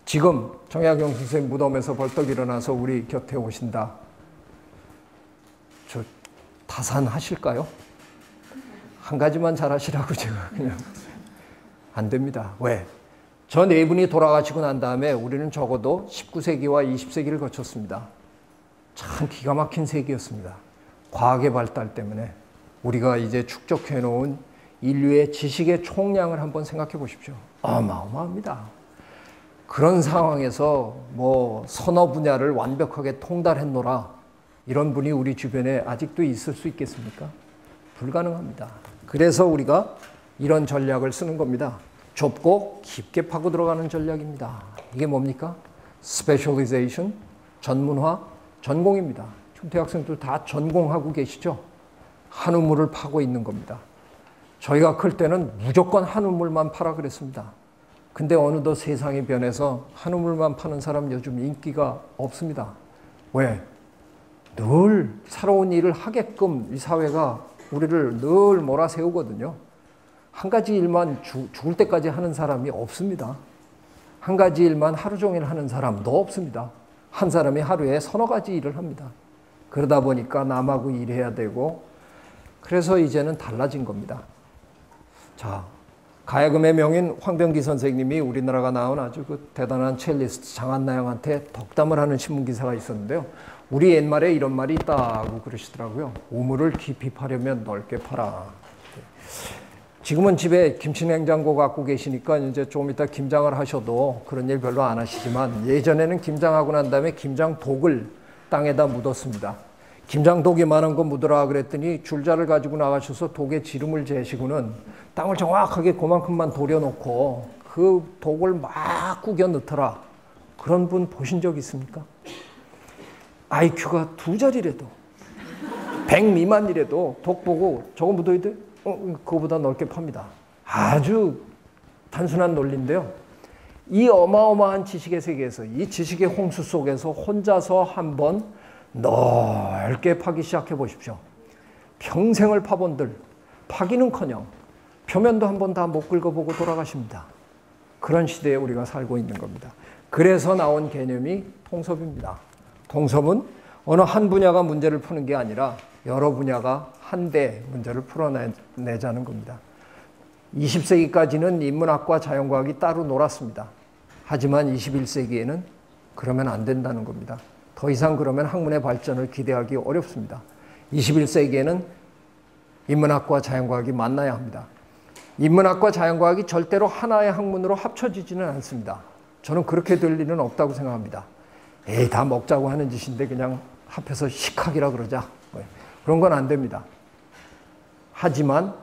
지금 정약용 선생님 무덤에서 벌떡 일어나서 우리 곁에 오신다. 저 타산하실까요? 한 가지만 잘하시라고 제가 그냥. 안 됩니다. 왜? 저 네 분이 돌아가시고 난 다음에 우리는 적어도 19세기와 20세기를 거쳤습니다. 참 기가 막힌 세기였습니다. 과학의 발달 때문에 우리가 이제 축적해 놓은 인류의 지식의 총량을 한번 생각해 보십시오. 어마어마합니다. 그런 상황에서 뭐 서너 분야를 완벽하게 통달했노라 이런 분이 우리 주변에 아직도 있을 수 있겠습니까? 불가능합니다. 그래서 우리가 이런 전략을 쓰는 겁니다. 좁고 깊게 파고 들어가는 전략입니다. 이게 뭡니까? Specialization, 전문화, 전공입니다. 지금 대학생들 다 전공하고 계시죠? 한 우물을 파고 있는 겁니다. 저희가 클 때는 무조건 한 우물만 파라 그랬습니다. 근데 어느덧 세상이 변해서 한 우물만 파는 사람 요즘 인기가 없습니다. 왜? 늘 새로운 일을 하게끔 이 사회가 우리를 늘 몰아세우거든요. 한 가지 일만 죽을 때까지 하는 사람이 없습니다. 한 가지 일만 하루 종일 하는 사람도 없습니다. 한 사람이 하루에 서너 가지 일을 합니다. 그러다 보니까 남하고 일해야 되고 그래서 이제는 달라진 겁니다. 자, 가야금의 명인 황병기 선생님이 우리나라가 나온 아주 그 대단한 첼리스트 장한나영한테 덕담을 하는 신문기사가 있었는데요. 우리 옛말에 이런 말이 있다고 그러시더라고요. 우물을 깊이 파려면 넓게 파라. 지금은 집에 김치냉장고 갖고 계시니까 이제 좀 이따 김장을 하셔도 그런 일 별로 안 하시지만 예전에는 김장하고 난 다음에 김장독을 땅에다 묻었습니다. 김장독이 많은 거 묻으라 그랬더니 줄자를 가지고 나가셔서 독에 기름을 재시고는 땅을 정확하게 그만큼만 도려놓고 그 독을 막 구겨 넣더라. 그런 분 보신 적 있습니까? IQ가 2자리라도 100 미만이라도 독 보고 저거 묻어야 돼? 그거보다 넓게 팝니다. 아주 단순한 논리인데요. 이 어마어마한 지식의 세계에서 이 지식의 홍수 속에서 혼자서 한번 넓게 파기 시작해 보십시오. 평생을 파본들 파기는커녕 표면도 한번 다 못 긁어보고 돌아가십니다. 그런 시대에 우리가 살고 있는 겁니다. 그래서 나온 개념이 통섭입니다. 통섭은 어느 한 분야가 문제를 푸는 게 아니라 여러 분야가 한데 문제를 풀어내자는 겁니다. 20세기까지는 인문학과 자연과학이 따로 놀았습니다. 하지만 21세기에는 그러면 안 된다는 겁니다. 더 이상 그러면 학문의 발전을 기대하기 어렵습니다. 21세기에는 인문학과 자연과학이 만나야 합니다. 인문학과 자연과학이 절대로 하나의 학문으로 합쳐지지는 않습니다. 저는 그렇게 될 일은 없다고 생각합니다. 에이, 다 먹자고 하는 짓인데 그냥 합해서 식학이라 그러자. 그런 건 안 됩니다. 하지만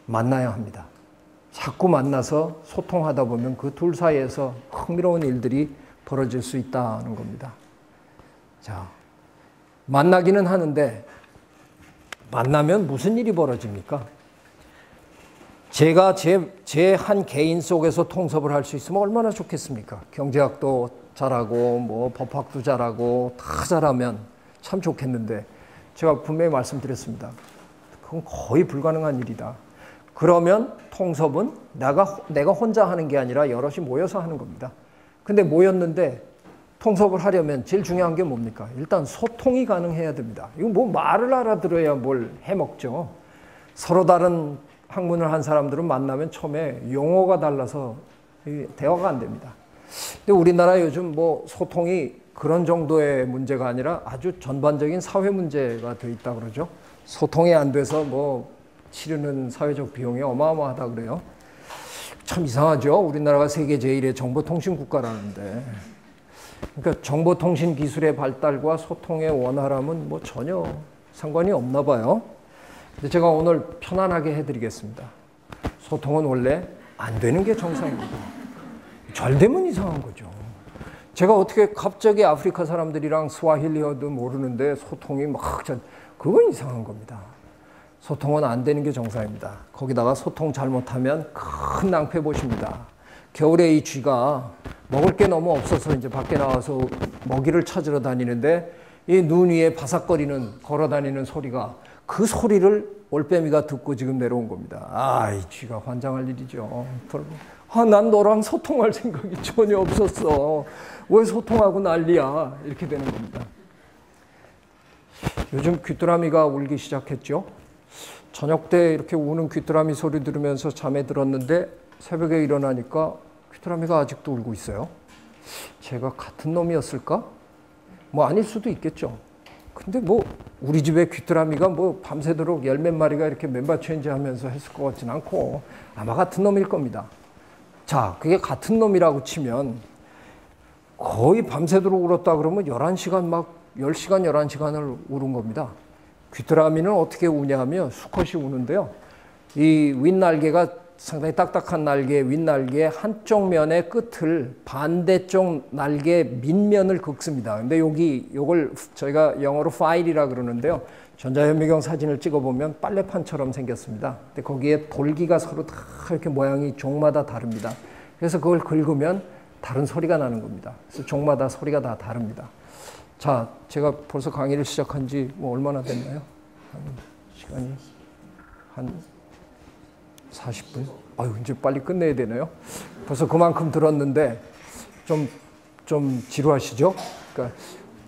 만나야 합니다. 자꾸 만나서 소통하다 보면 그 둘 사이에서 흥미로운 일들이 벌어질 수 있다는 겁니다. 자, 만나기는 하는데 만나면 무슨 일이 벌어집니까? 제가 제 한 개인 속에서 통섭을 할 수 있으면 얼마나 좋겠습니까? 경제학도 잘하고 뭐 법학도 잘하고 다 잘하면 참 좋겠는데 제가 분명히 말씀드렸습니다. 그건 거의 불가능한 일이다. 그러면 통섭은 내가 혼자 하는 게 아니라 여럿이 모여서 하는 겁니다. 근데 모였는데 통섭을 하려면 제일 중요한 게 뭡니까? 일단 소통이 가능해야 됩니다. 이거 뭐 말을 알아들어야 뭘 해먹죠. 서로 다른 학문을 한 사람들은 만나면 처음에 용어가 달라서 대화가 안 됩니다. 근데 우리나라 요즘 뭐 소통이 그런 정도의 문제가 아니라 아주 전반적인 사회 문제가 돼 있다 그러죠. 소통이 안 돼서 뭐 치르는 사회적 비용이 어마어마하다 그래요. 참 이상하죠. 우리나라가 세계 제1의 정보통신 국가라는데. 그러니까 정보통신 기술의 발달과 소통의 원활함은 뭐 전혀 상관이 없나 봐요. 근데 제가 오늘 편안하게 해드리겠습니다. 소통은 원래 안 되는 게 정상입니다. 잘 되면 이상한 거죠. 제가 어떻게 갑자기 아프리카 사람들이랑 스와힐리어도 모르는데 소통이 그건 이상한 겁니다. 소통은 안 되는 게 정상입니다. 거기다가 소통 잘못하면 큰 낭패 보십니다. 겨울에 이 쥐가 먹을 게 너무 없어서 이제 밖에 나와서 먹이를 찾으러 다니는데 이 눈 위에 바삭거리는 걸어 다니는 소리가 그 소리를 올빼미가 듣고 지금 내려온 겁니다. 아, 이 쥐가 환장할 일이죠. 난 너랑 소통할 생각이 전혀 없었어. 왜 소통하고 난리야? 이렇게 되는 겁니다. 요즘 귀뚜라미가 울기 시작했죠. 저녁 때 이렇게 우는 귀뚜라미 소리 들으면서 잠에 들었는데 새벽에 일어나니까 귀뚜라미가 아직도 울고 있어요. 제가 같은 놈이었을까? 뭐 아닐 수도 있겠죠. 근데 뭐 우리 집에 귀뚜라미가 뭐 밤새도록 열 몇 마리가 이렇게 멤버 체인지 하면서 했을 것 같진 않고 아마 같은 놈일 겁니다. 자, 그게 같은 놈이라고 치면 거의 밤새도록 울었다 그러면 11시간 막 10시간, 11시간을 울은 겁니다. 귀뚜라미는 어떻게 우냐면 수컷이 우는데요. 이 윗날개가 상당히 딱딱한 날개, 윗날개 한쪽 면의 끝을 반대쪽 날개 밑면을 긁습니다. 근데 요걸 저희가 영어로 파일이라 그러는데요. 전자현미경 사진을 찍어보면 빨래판처럼 생겼습니다. 근데 거기에 돌기가 서로 다 이렇게 모양이 종마다 다릅니다. 그래서 그걸 긁으면 다른 소리가 나는 겁니다. 그래서 종마다 소리가 다 다릅니다. 자, 제가 벌써 강의를 시작한 지 뭐 얼마나 됐나요? 시간이 한 40분? 아유, 이제 빨리 끝내야 되네요. 벌써 그만큼 들었는데 좀 지루하시죠? 그러니까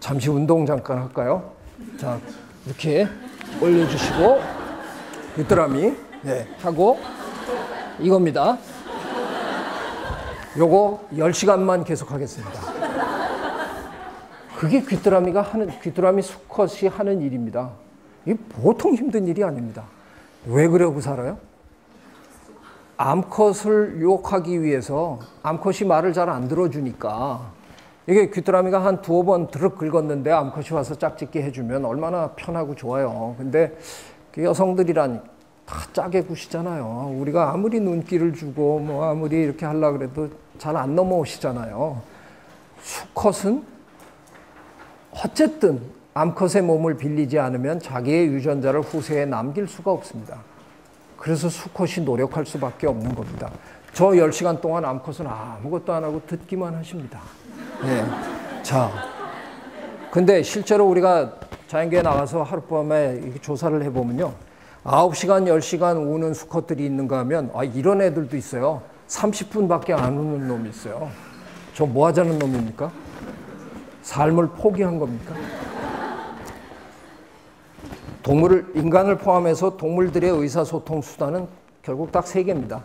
잠시 운동 잠깐 할까요? 자, 이렇게 올려주시고 귀뚜라미 하고 이겁니다. 요거 10시간만 계속 하겠습니다. 그게 귀뚜라미 수컷이 하는 일입니다. 이게 보통 힘든 일이 아닙니다. 왜 그러고 살아요? 암컷을 유혹하기 위해서 암컷이 말을 잘 안 들어주니까 이게 귀뚜라미가 한 두어 번 드륵 긁었는데 암컷이 와서 짝짓기 해주면 얼마나 편하고 좋아요. 근데 그 여성들이란 다 짜게 구시잖아요. 우리가 아무리 눈길을 주고 뭐 아무리 이렇게 하려고 그래도 잘 안 넘어오시잖아요. 수컷은 어쨌든 암컷의 몸을 빌리지 않으면 자기의 유전자를 후세에 남길 수가 없습니다. 그래서 수컷이 노력할 수밖에 없는 겁니다. 저 10시간 동안 암컷은 아무것도 안 하고 듣기만 하십니다. 네. 자, 근데 실제로 우리가 자연계에 나가서 하룻밤에 이렇게 조사를 해보면요. 9시간, 10시간 우는 수컷들이 있는가 하면 이런 애들도 있어요. 30분밖에 안 우는 놈이 있어요. 저 뭐 하자는 놈입니까? 삶을 포기한 겁니까? 인간을 포함해서 동물들의 의사소통 수단은 결국 딱 3개입니다.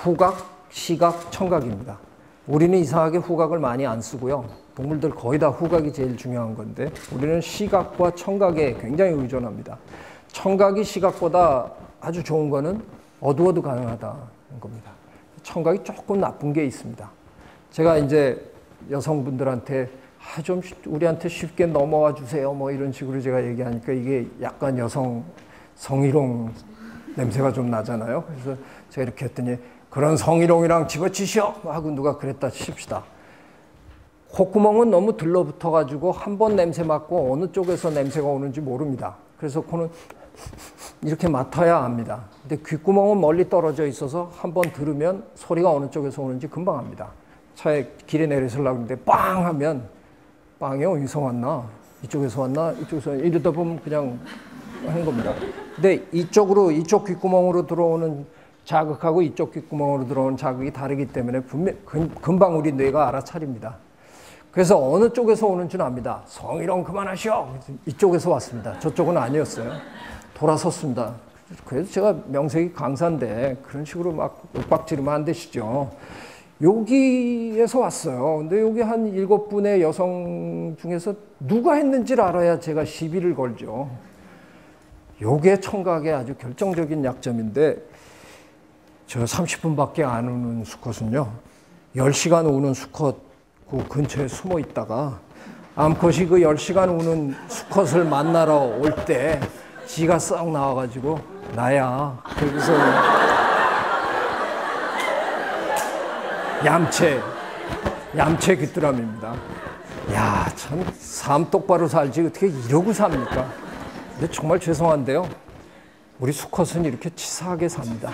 후각, 시각, 청각입니다. 우리는 이상하게 후각을 많이 안 쓰고요. 동물들 거의 다 후각이 제일 중요한 건데 우리는 시각과 청각에 굉장히 의존합니다. 청각이 시각보다 아주 좋은 거는 어두워도 가능하다는 겁니다. 청각이 조금 나쁜 게 있습니다. 제가 이제 여성분들한테 좀 우리한테 쉽게 넘어와 주세요. 뭐 이런 식으로 제가 얘기하니까 이게 약간 여성 성희롱 냄새가 좀 나잖아요. 그래서 제가 이렇게 했더니 그런 성희롱이랑 집어치시오 하고 누가 그랬다 칩시다. 콧구멍은 너무 들러붙어 가지고 한 번 냄새 맡고 어느 쪽에서 냄새가 오는지 모릅니다. 그래서 코는 이렇게 맡아야 압니다. 근데 귓구멍은 멀리 떨어져 있어서 한 번 들으면 소리가 어느 쪽에서 오는지 금방 압니다. 차에 길에 내리서려고 하는데 빵 하면 빵이요? 어디서 왔나? 이쪽에서 왔나? 이쪽에서 왔나? 이러다 보면 그냥 하는 겁니다. 근데 이쪽 귓구멍으로 들어오는 자극하고 이쪽 귓구멍으로 들어오는 자극이 다르기 때문에 금방 우리 뇌가 알아차립니다. 그래서 어느 쪽에서 오는지는 압니다. 성희롱 그만하시오. 이쪽에서 왔습니다. 저쪽은 아니었어요. 돌아섰습니다. 그래서 제가 명색이 강사인데 그런 식으로 막 윽박지르면 안 되시죠. 여기에서 왔어요. 근데 여기 한 7분의 여성 중에서 누가 했는지를 알아야 제가 시비를 걸죠. 요게 청각의 아주 결정적인 약점인데 저 30분밖에 안 우는 수컷은요. 10시간 우는 수컷 그 근처에 숨어 있다가 암컷이 그 10시간 우는 수컷을 만나러 올 때 지가 썩 나와가지고 나야. 그래서 얌체 귀뚜라미입니다. 야, 참 삶 똑바로 살지 어떻게 이러고 삽니까? 근데 정말 죄송한데요. 우리 수컷은 이렇게 치사하게 삽니다.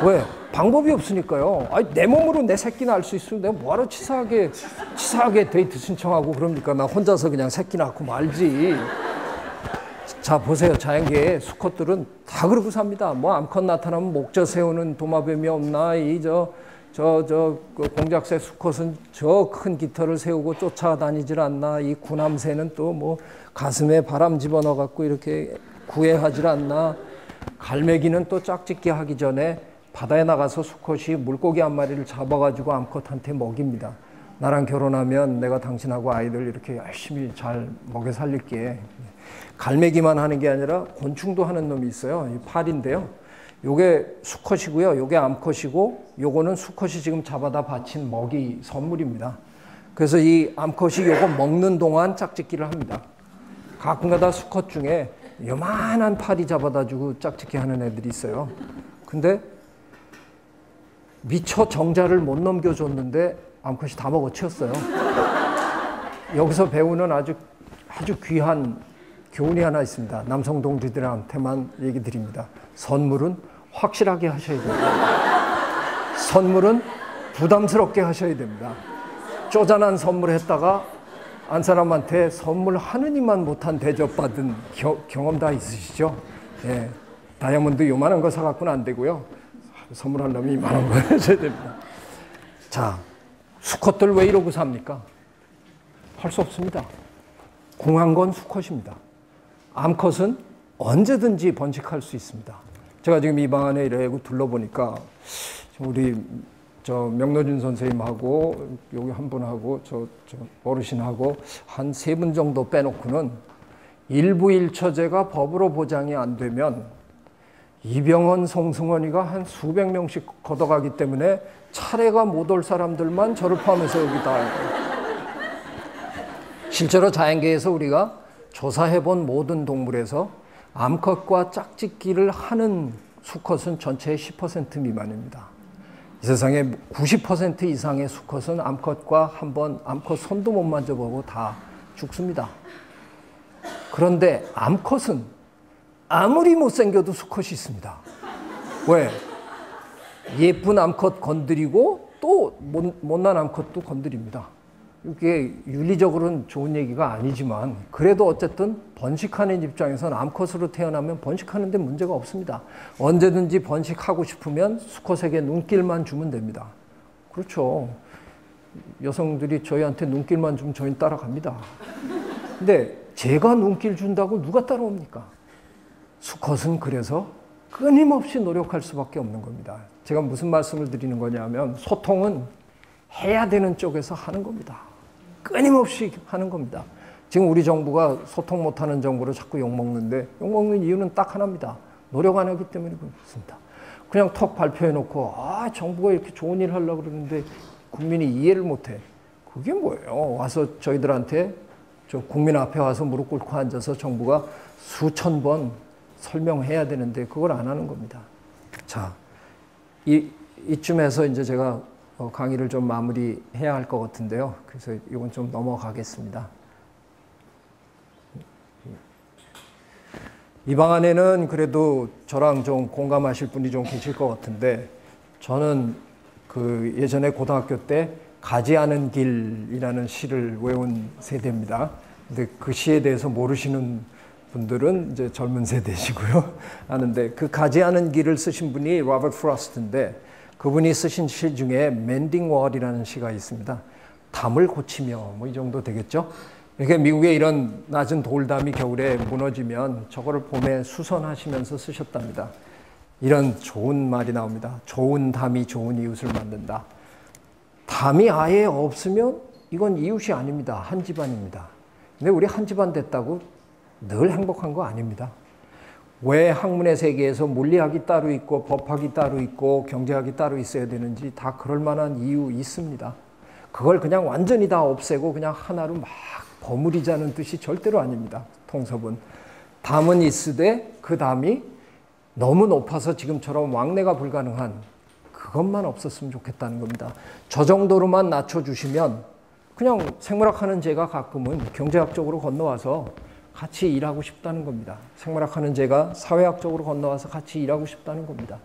왜? 방법이 없으니까요. 아니, 내 몸으로 내 새끼 낳을 수 있으면 내가 뭐하러 치사하게 데이트 신청하고 그럽니까? 나 혼자서 그냥 새끼 낳고 말지. 자, 보세요. 자연계의 수컷들은 다 그러고 삽니다. 뭐 암컷 나타나면 목젖 세우는 도마뱀이 없나, 그 공작새 수컷은 저 큰 깃털을 세우고 쫓아다니질 않나. 이 구남새는 또 뭐 가슴에 바람 집어넣어 갖고 이렇게 구애하질 않나. 갈매기는 또 짝짓기 하기 전에 바다에 나가서 수컷이 물고기 한 마리를 잡아가지고 암컷한테 먹입니다. 나랑 결혼하면 내가 당신하고 아이들 이렇게 열심히 잘 먹여 살릴게. 갈매기만 하는 게 아니라 곤충도 하는 놈이 있어요. 이 파리인데요. 요게 수컷이고요. 요게 암컷이고, 요거는 수컷이 지금 잡아다 바친 먹이 선물입니다. 그래서 이 암컷이 요거 먹는 동안 짝짓기를 합니다. 가끔가다 수컷 중에 요만한 파리 잡아다 주고 짝짓기 하는 애들이 있어요. 근데 미처 정자를 못 넘겨줬는데 암컷이 다 먹어치웠어요. 여기서 배우는 아주 귀한 교훈이 하나 있습니다. 남성 동지들한테만 얘기 드립니다. 선물은 확실하게 하셔야 됩니다. 선물은 부담스럽게 하셔야 됩니다. 쪼잔한 선물을 했다가 안 사람한테 선물 하느님만 못한 대접받은 경험 다 있으시죠? 예, 다이아몬드 요만한 거 사갖고는 안 되고요. 선물하려면 이만한 거 하셔야 됩니다. 자, 수컷들 왜 이러고 삽니까? 할 수 없습니다. 궁한 건 수컷입니다. 암컷은 언제든지 번식할 수 있습니다. 제가 지금 이 방 안에 이러고 둘러보니까 우리 명노준 선생님하고 여기 한 분하고 저 어르신하고 한 3분 정도 빼놓고는 일부 일처제가 법으로 보장이 안 되면 이병헌, 송승헌이가 한 수백 명씩 걷어가기 때문에 차례가 못 올 사람들만 저를 포함해서 여기 다. 실제로 자연계에서 우리가 조사해본 모든 동물에서 암컷과 짝짓기를 하는 수컷은 전체의 10% 미만입니다. 이 세상에 90% 이상의 수컷은 암컷과 한번 암컷 손도 못 만져보고 다 죽습니다. 그런데 암컷은 아무리 못생겨도 수컷이 있습니다. 왜? 예쁜 암컷 건드리고 또 못난 암컷도 건드립니다. 이게 윤리적으로는 좋은 얘기가 아니지만 그래도 어쨌든 번식하는 입장에서는 암컷으로 태어나면 번식하는 데 문제가 없습니다. 언제든지 번식하고 싶으면 수컷에게 눈길만 주면 됩니다. 그렇죠. 여성들이 저희한테 눈길만 주면 저희는 따라갑니다. 근데 제가 눈길 준다고 누가 따라옵니까? 수컷은 그래서 끊임없이 노력할 수밖에 없는 겁니다. 제가 무슨 말씀을 드리는 거냐면 소통은 해야 되는 쪽에서 하는 겁니다. 끊임없이 하는 겁니다. 지금 우리 정부가 소통 못하는 정부로 자꾸 욕먹는데 욕먹는 이유는 딱 하나입니다. 노력 안 하기 때문에 그렇습니다. 그냥 턱 발표해놓고 정부가 이렇게 좋은 일 하려고 그러는데 국민이 이해를 못해. 그게 뭐예요? 와서 저희들한테 국민 앞에 와서 무릎 꿇고 앉아서 정부가 수천 번 설명해야 되는데 그걸 안 하는 겁니다. 자, 이쯤에서 이제 제가 강의를 좀 마무리해야 할 것 같은데요. 그래서 이건 좀 넘어가겠습니다. 이 방 안에는 그래도 저랑 좀 공감하실 분이 좀 계실 것 같은데 저는 그 예전에 고등학교 때 가지 않은 길이라는 시를 외운 세대입니다. 근데 그 시에 대해서 모르시는 분들은 이제 젊은 세대시고요. 아는데 그 가지 않은 길을 쓰신 분이 로버트 프로스트인데 그분이 쓰신 시 중에 멘딩 월이라는 시가 있습니다. 담을 고치며 뭐 이 정도 되겠죠. 이렇게 미국의 이런 낮은 돌담이 겨울에 무너지면 저거를 봄에 수선하시면서 쓰셨답니다. 이런 좋은 말이 나옵니다. 좋은 담이 좋은 이웃을 만든다. 담이 아예 없으면 이건 이웃이 아닙니다. 한 집안입니다. 근데 우리 한 집안 됐다고 늘 행복한 거 아닙니다. 왜 학문의 세계에서 물리학이 따로 있고 법학이 따로 있고 경제학이 따로 있어야 되는지 다 그럴 만한 이유 있습니다. 그걸 그냥 완전히 다 없애고 그냥 하나로 막 버무리자는 뜻이 절대로 아닙니다. 통섭은. 담은 있으되 그 담이 너무 높아서 지금처럼 왕래가 불가능한 그것만 없었으면 좋겠다는 겁니다. 저 정도로만 낮춰주시면 그냥 생물학하는 제가 가끔은 경제학적으로 건너와서 같이 일하고 싶다는 겁니다. 생물학하는 제가 사회학적으로 건너와서 같이 일하고 싶다는 겁니다.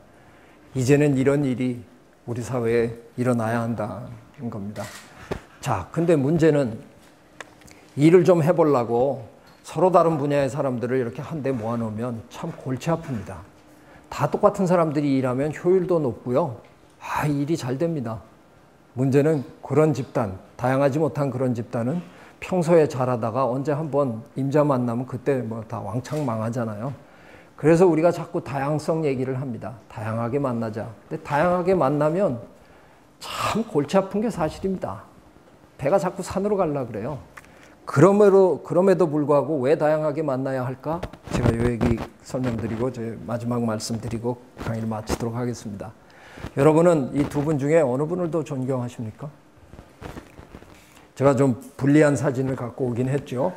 이제는 이런 일이 우리 사회에 일어나야 한다는 겁니다. 자, 근데 문제는 일을 좀 해보려고 서로 다른 분야의 사람들을 이렇게 한데 모아놓으면 참 골치 아픕니다. 다 똑같은 사람들이 일하면 효율도 높고요. 일이 잘 됩니다. 문제는 그런 집단, 다양하지 못한 그런 집단은 평소에 잘하다가 언제 한번 임자 만나면 그때 뭐 다 왕창 망하잖아요. 그래서 우리가 자꾸 다양성 얘기를 합니다. 다양하게 만나자. 근데 다양하게 만나면 참 골치 아픈 게 사실입니다. 배가 자꾸 산으로 가려고 그래요. 그럼에도 불구하고 왜 다양하게 만나야 할까? 제가 이 얘기 설명드리고 제 마지막 말씀드리고 강의를 마치도록 하겠습니다. 여러분은 이 두 분 중에 어느 분을 더 존경하십니까? 제가 좀 불리한 사진을 갖고 오긴 했죠.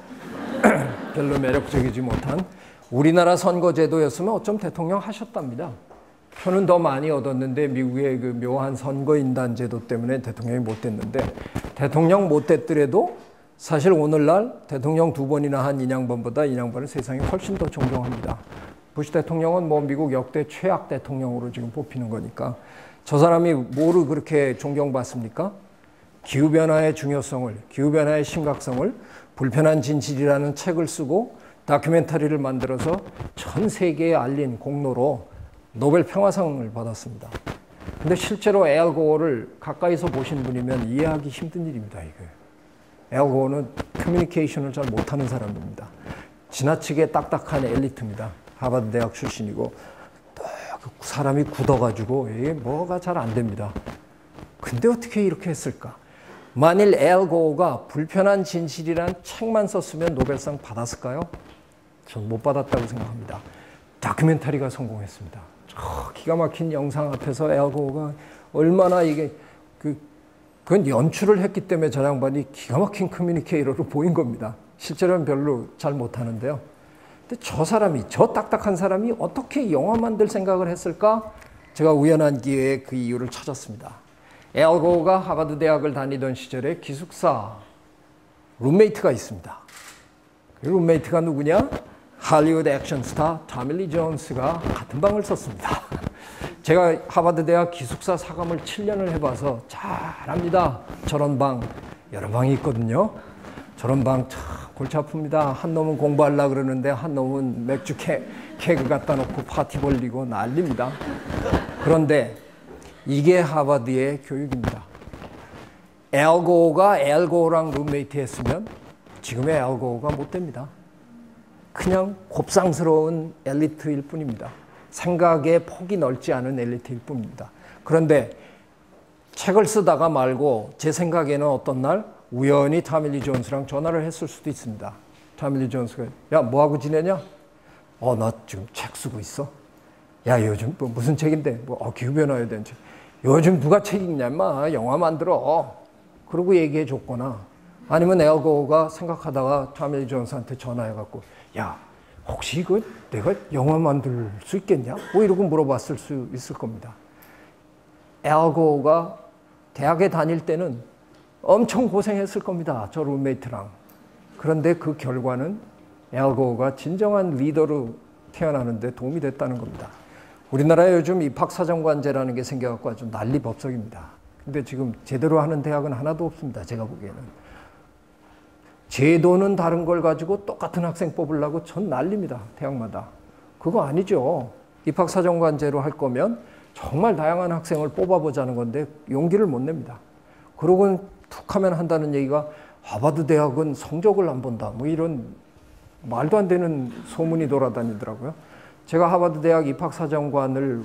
별로 매력적이지 못한. 우리나라 선거제도였으면 어쩜 대통령 하셨답니다. 표는 더 많이 얻었는데 미국의 그 묘한 선거인단 제도 때문에 대통령이 못 됐는데, 대통령 못 됐더라도 사실 오늘날 대통령 2번이나 한 인양반보다 인양반을 세상이 훨씬 더 존경합니다. 부시 대통령은 뭐 미국 역대 최악 대통령으로 지금 뽑히는 거니까. 저 사람이 뭐를 그렇게 존경받습니까? 기후변화의 중요성을, 기후변화의 심각성을 불편한 진실이라는 책을 쓰고 다큐멘터리를 만들어서 전 세계에 알린 공로로 노벨 평화상을 받았습니다. 근데 실제로 알 고어를 가까이서 보신 분이면 이해하기 힘든 일입니다, 이게. 알 고어는 커뮤니케이션을 잘 못하는 사람입니다. 지나치게 딱딱한 엘리트입니다. 하버드 대학 출신이고, 또 사람이 굳어가지고 이게 뭐가 잘 안 됩니다. 근데 어떻게 이렇게 했을까? 만일 알 고어가 불편한 진실이란 책만 썼으면 노벨상 받았을까요? 전 못 받았다고 생각합니다. 다큐멘터리가 성공했습니다. 기가 막힌 영상 앞에서 알 고어가 얼마나 이게 그건 연출을 했기 때문에 저 양반이 기가 막힌 커뮤니케이터로 보인 겁니다. 실제로는 별로 잘 못하는데요. 근데 저 딱딱한 사람이 어떻게 영화 만들 생각을 했을까? 제가 우연한 기회에 그 이유를 찾았습니다. 알 고어가 하버드 대학을 다니던 시절에 기숙사 룸메이트가 있습니다. 그 룸메이트가 누구냐? 할리우드 액션 스타 토미 리 존스가 같은 방을 썼습니다. 제가 하버드 대학 기숙사 사감을 7년을 해봐서 잘 압니다. 저런 방 여러 방이 있거든요. 저런 방 참 골치 아픕니다. 한 놈은 공부하려고 그러는데 한 놈은 맥주 케이크 갖다 놓고 파티 벌리고 난립니다. 그런데 이게 하버드의 교육입니다. 알 고어가 알 고어랑 룸메이트 했으면 지금의 알 고어가 못 됩니다. 그냥 곱상스러운 엘리트일 뿐입니다. 생각의 폭이 넓지 않은 엘리트일 뿐입니다. 그런데 책을 쓰다가 말고 제 생각에는 어떤 날 우연히 토미 리 존스랑 전화를 했을 수도 있습니다. 토미 리 존스가 야 뭐하고 지내냐? 나 지금 책 쓰고 있어. 야 요즘 뭐 무슨 책인데? 기후변화에 대한 책. 요즘 누가 책 읽냐 인마. 영화 만들어. 그러고 얘기해 줬거나 아니면 알 고어가 생각하다가 토미 리 존스한테 전화해갖고 야 혹시 이거 내가 영화 만들 수 있겠냐? 뭐 이러고 물어봤을 수 있을 겁니다. 알 고어가 대학에 다닐 때는 엄청 고생했을 겁니다. 저 룸메이트랑. 그런데 그 결과는 알 고어가 진정한 리더로 태어나는데 도움이 됐다는 겁니다. 우리나라에 요즘 입학사정관제라는 게 생겨갖고 아주 난리법석입니다. 근데 지금 제대로 하는 대학은 하나도 없습니다. 제가 보기에는. 제도는 다른 걸 가지고 똑같은 학생 뽑으려고 전 난립니다. 대학마다. 그거 아니죠. 입학사정관제로 할 거면 정말 다양한 학생을 뽑아보자는 건데 용기를 못 냅니다. 그러고는 툭 하면 한다는 얘기가 하버드 대학은 성적을 안 본다. 뭐 이런 말도 안 되는 소문이 돌아다니더라고요. 제가 하버드 대학 입학사정관을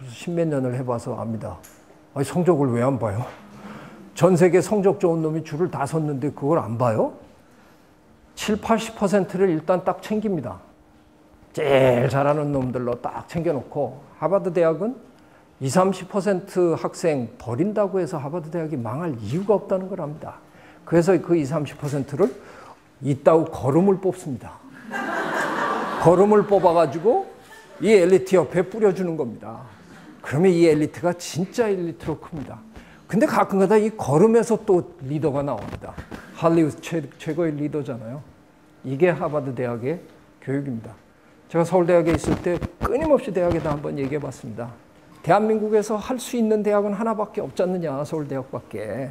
십몇 년을 해봐서 압니다. 아니, 성적을 왜 안 봐요? 전 세계 성적 좋은 놈이 줄을 다 섰는데 그걸 안 봐요? 7, 80%를 일단 딱 챙깁니다. 제일 잘하는 놈들로 딱 챙겨놓고 하버드 대학은 20, 30% 학생 버린다고 해서 하버드 대학이 망할 이유가 없다는 걸 압니다. 그래서 그 20, 30%를 이따우 거름을 뽑습니다. 거름을 뽑아가지고 이 엘리트 옆에 뿌려주는 겁니다. 그러면 이 엘리트가 진짜 엘리트로 큽니다. 근데 가끔가다 이 걸음에서 또 리더가 나옵니다. 할리우드 최고의 리더잖아요. 이게 하버드 대학의 교육입니다. 제가 서울대학에 있을 때 끊임없이 대학에다 한번 얘기해 봤습니다. 대한민국에서 할 수 있는 대학은 하나밖에 없지 않느냐, 서울대학밖에.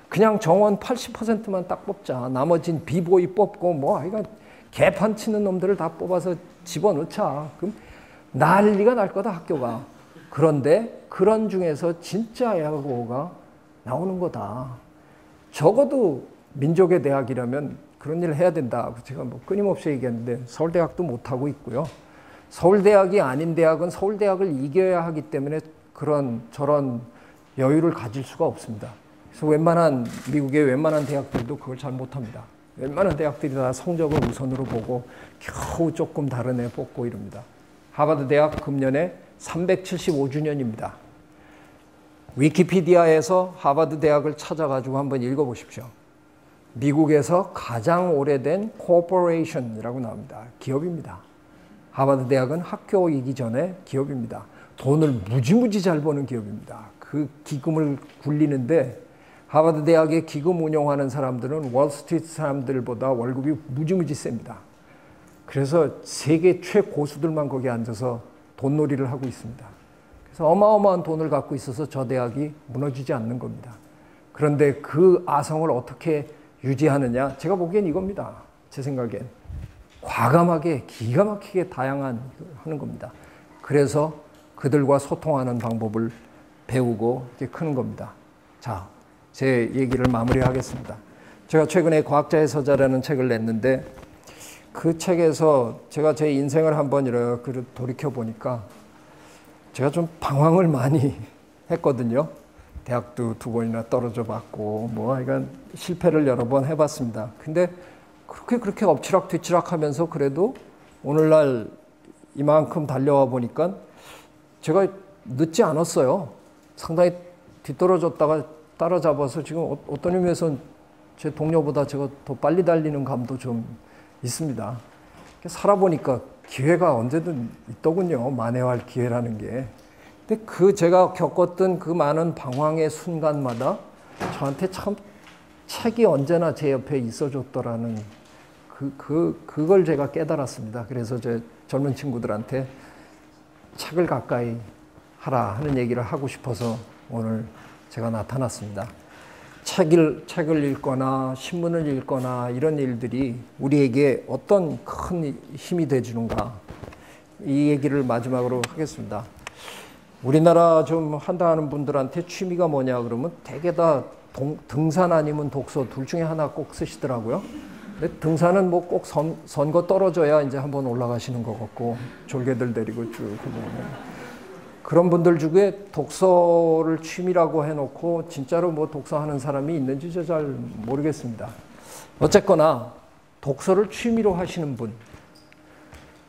그냥 정원 80%만 딱 뽑자. 나머진 비보이 뽑고 뭐 이거 개판 치는 놈들을 다 뽑아서 집어넣자. 그럼 난리가 날 거다, 학교가. 그런데 그런 중에서 진짜 애학고가 나오는 거다. 적어도 민족의 대학이라면 그런 일을 해야 된다. 제가 뭐 끊임없이 얘기했는데 서울대학도 못하고 있고요. 서울대학이 아닌 대학은 서울대학을 이겨야 하기 때문에 저런 여유를 가질 수가 없습니다. 그래서 미국의 웬만한 대학들도 그걸 잘 못합니다. 웬만한 대학들이 다 성적을 우선으로 보고 겨우 조금 다른 애 뽑고 이럽니다. 하버드 대학 금년에 375주년입니다. 위키피디아에서 하버드 대학을 찾아가지고 한번 읽어보십시오. 미국에서 가장 오래된 코퍼레이션이라고 나옵니다. 기업입니다. 하버드 대학은 학교이기 전에 기업입니다. 돈을 무지무지 잘 버는 기업입니다. 그 기금을 굴리는데 하버드 대학의 기금 운영하는 사람들은 월스트리트 사람들보다 월급이 무지무지 셉니다. 그래서 세계 최고수들만 거기 앉아서 돈놀이를 하고 있습니다. 그래서 어마어마한 돈을 갖고 있어서 저 대학이 무너지지 않는 겁니다. 그런데 그 아성을 어떻게 유지하느냐? 제가 보기엔 이겁니다. 제 생각엔. 과감하게 기가 막히게 다양한 하는 겁니다. 그래서 그들과 소통하는 방법을 배우고 이렇게 크는 겁니다. 자, 제 얘기를 마무리하겠습니다. 제가 최근에 과학자의 서자라는 책을 냈는데 그 책에서 제가 제 인생을 한번 이렇게 돌이켜 보니까 제가 좀 방황을 많이 했거든요. 대학도 2번이나 떨어져 봤고 하여간 실패를 여러 번 해봤습니다. 근데 그렇게 엎치락 뒤치락 하면서 그래도 오늘날 이만큼 달려와 보니까 제가 늦지 않았어요. 상당히 뒤떨어졌다가 따라잡아서 지금 어떤 의미에서는 제 동료보다 제가 더 빨리 달리는 감도 좀 있습니다. 살아보니까 기회가 언제든 있더군요. 만회할 기회라는 게. 근데 제가 겪었던 그 많은 방황의 순간마다 저한테 참 책이 언제나 제 옆에 있어줬더라는 그걸 제가 깨달았습니다. 그래서 제 젊은 친구들한테 책을 가까이 하라 하는 얘기를 하고 싶어서 오늘 제가 나타났습니다. 책을 읽거나 신문을 읽거나 이런 일들이 우리에게 어떤 큰 힘이 돼주는가, 이 얘기를 마지막으로 하겠습니다. 우리나라 좀 한다 하는 분들한테 취미가 뭐냐 그러면 대개 다 등산 아니면 독서 둘 중에 하나 꼭 쓰시더라고요. 근데 등산은 뭐 꼭 선거 떨어져야 이제 한번 올라가시는 것 같고 졸개들 데리고 쭉 그런 분들 중에 독서를 취미라고 해놓고 진짜로 뭐 독서하는 사람이 있는지 저 잘 모르겠습니다. 어쨌거나 독서를 취미로 하시는 분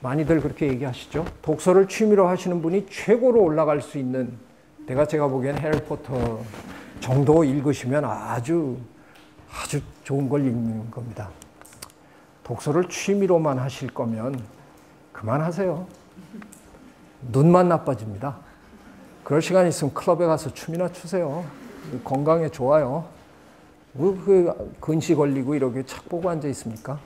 많이들 그렇게 얘기하시죠. 독서를 취미로 하시는 분이 최고로 올라갈 수 있는, 제가 보기엔 해리포터 정도 읽으시면 아주 좋은 걸 읽는 겁니다. 독서를 취미로만 하실 거면 그만하세요. 눈만 나빠집니다. 그럴 시간 있으면 클럽에 가서 춤이나 추세요. 건강에 좋아요. 근시 걸리고 이렇게 책 보고 앉아 있습니까?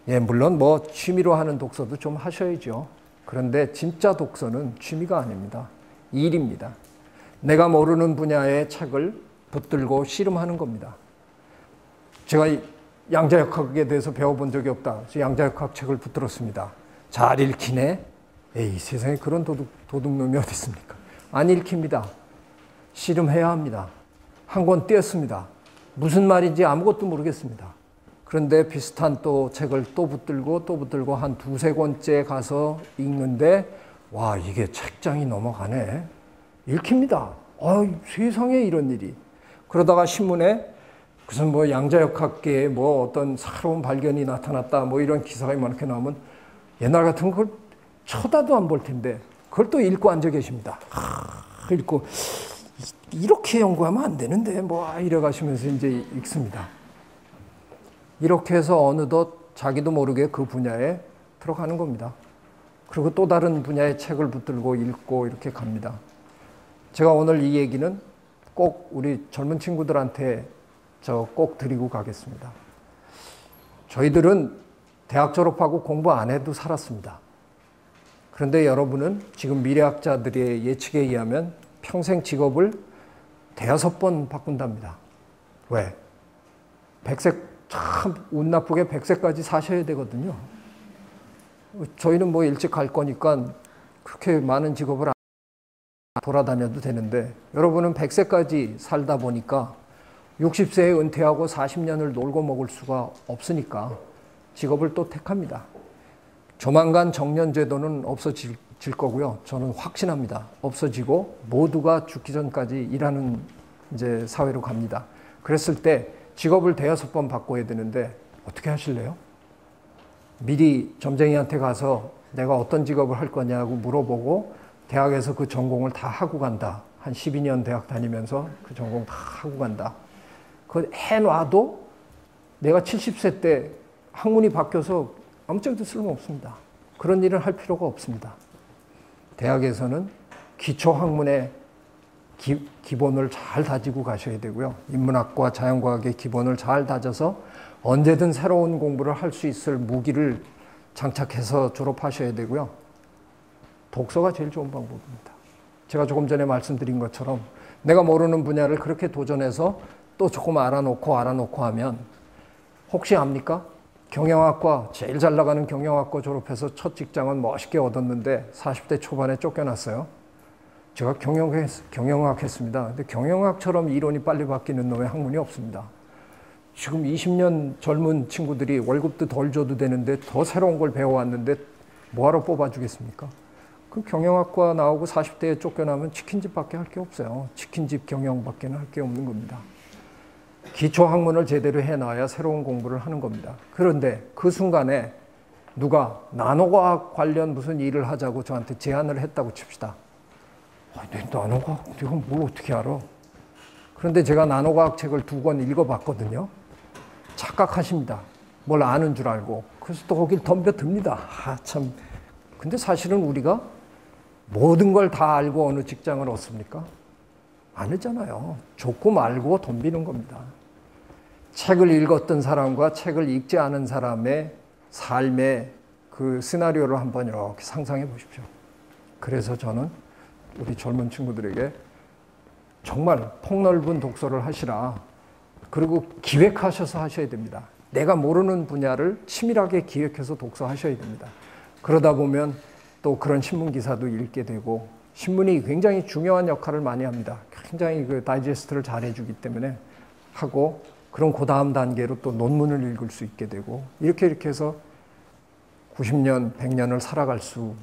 예, 물론 뭐 취미로 하는 독서도 좀 하셔야죠. 그런데 진짜 독서는 취미가 아닙니다. 일입니다. 내가 모르는 분야의 책을 붙들고 씨름하는 겁니다. 제가 양자역학에 대해서 배워본 적이 없다. 양자역학 책을 붙들었습니다. 잘 읽히네? 에이, 세상에 그런 도둑놈이 어디 있습니까? 안 읽힙니다. 씨름해야 합니다. 한 권 띄었습니다. 무슨 말인지 아무것도 모르겠습니다. 그런데 비슷한 또 책을 또 붙들고 한 2-3권째 가서 읽는데 와, 이게 책장이 넘어가네. 읽힙니다. 세상에 이런 일이. 그러다가 신문에 무슨 뭐 양자역학계에 뭐 어떤 새로운 발견이 나타났다 뭐 이런 기사가 이렇게 나오면 옛날 같으면 그걸 쳐다도 안 볼 텐데 그걸 또 읽고 앉아 계십니다. 읽고 이렇게 연구하면 안 되는데 이래 가시면서 이제 읽습니다. 이렇게 해서 어느덧 자기도 모르게 그 분야에 들어가는 겁니다. 그리고 또 다른 분야의 책을 붙들고 읽고 이렇게 갑니다. 제가 오늘 이 얘기는 꼭 우리 젊은 친구들한테 꼭 드리고 가겠습니다. 저희들은 대학 졸업하고 공부 안 해도 살았습니다. 그런데 여러분은 지금 미래학자들의 예측에 의하면 평생 직업을 5번 바꾼답니다. 왜? 100세, 참 운 나쁘게 100세까지 사셔야 되거든요. 저희는 뭐 일찍 갈 거니까 그렇게 많은 직업을 돌아다녀도 되는데 여러분은 100세까지 살다 보니까 60세에 은퇴하고 40년을 놀고 먹을 수가 없으니까 직업을 또 택합니다. 조만간 정년제도는 없어질 거고요. 저는 확신합니다. 없어지고 모두가 죽기 전까지 일하는 이제 사회로 갑니다. 그랬을 때 직업을 대여섯 번 바꿔야 되는데 어떻게 하실래요? 미리 점쟁이한테 가서 내가 어떤 직업을 할 거냐고 물어보고 대학에서 그 전공을 다 하고 간다. 한 12년 대학 다니면서 그 전공 다 하고 간다. 그거 해놔도 내가 70세 때 학문이 바뀌어서 아무짝에도 쓸모없습니다. 그런 일을 할 필요가 없습니다. 대학에서는 기초학문의 기본을 잘 다지고 가셔야 되고요. 인문학과 자연과학의 기본을 잘 다져서 언제든 새로운 공부를 할 수 있을 무기를 장착해서 졸업하셔야 되고요. 독서가 제일 좋은 방법입니다. 제가 조금 전에 말씀드린 것처럼 내가 모르는 분야를 그렇게 도전해서 또 조금 알아놓고 하면 혹시 압니까? 경영학과 제일 잘 나가는 경영학과 졸업해서 첫 직장은 멋있게 얻었는데 40대 초반에 쫓겨났어요. 제가 경영학 했습니다. 근데 경영학처럼 이론이 빨리 바뀌는 놈의 학문이 없습니다. 지금 20년 젊은 친구들이 월급도 덜 줘도 되는데 더 새로운 걸 배워왔는데 뭐하러 뽑아주겠습니까? 그 경영학과 나오고 40대에 쫓겨나면 치킨집밖에 할 게 없어요. 치킨집 경영밖에 할 게 없는 겁니다. 기초학문을 제대로 해놔야 새로운 공부를 하는 겁니다. 그런데 그 순간에 누가 나노과학 관련 무슨 일을 하자고 저한테 제안을 했다고 칩시다. 내 나노과학 내가 뭘 어떻게 알아? 그런데 제가 나노과학 책을 2권 읽어봤거든요. 착각하십니다. 뭘 아는 줄 알고. 그래서 또 거길 덤벼듭니다. 참. 근데 사실은 우리가 모든 걸 다 알고 어느 직장을 얻습니까? 아니잖아요. 좋고 말고 덤비는 겁니다. 책을 읽었던 사람과 책을 읽지 않은 사람의 삶의 그 시나리오를 한번 이렇게 상상해 보십시오. 그래서 저는 우리 젊은 친구들에게 정말 폭넓은 독서를 하시라. 그리고 기획하셔서 하셔야 됩니다. 내가 모르는 분야를 치밀하게 기획해서 독서하셔야 됩니다. 그러다 보면 또 그런 신문 기사도 읽게 되고 신문이 굉장히 중요한 역할을 많이 합니다. 굉장히 그 다이제스트를 잘 해주기 때문에 하고 그런 그 다음 단계로 또 논문을 읽을 수 있게 되고 이렇게 해서 90년, 100년을 살아갈 수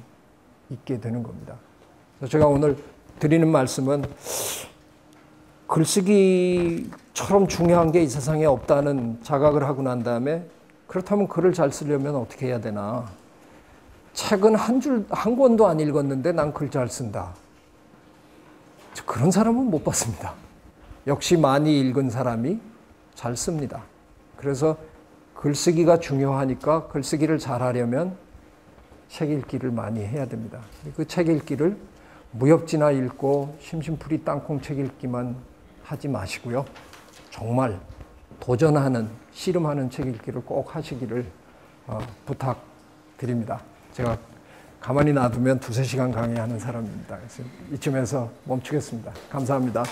있게 되는 겁니다. 그래서 제가 오늘 드리는 말씀은 글쓰기처럼 중요한 게 이 세상에 없다는 자각을 하고 난 다음에 그렇다면 글을 잘 쓰려면 어떻게 해야 되나? 책은 한 권도 안 읽었는데 난 글 잘 쓴다. 그런 사람은 못 봤습니다. 역시 많이 읽은 사람이 잘 씁니다. 그래서 글쓰기가 중요하니까 글쓰기를 잘하려면 책 읽기를 많이 해야 됩니다. 그 책 읽기를 무협지나 읽고 심심풀이 땅콩 책 읽기만 하지 마시고요. 정말 도전하는, 씨름하는 책 읽기를 꼭 하시기를 부탁드립니다. 제가 가만히 놔두면 2-3시간 강의하는 사람입니다. 그래서 이쯤에서 멈추겠습니다. 감사합니다.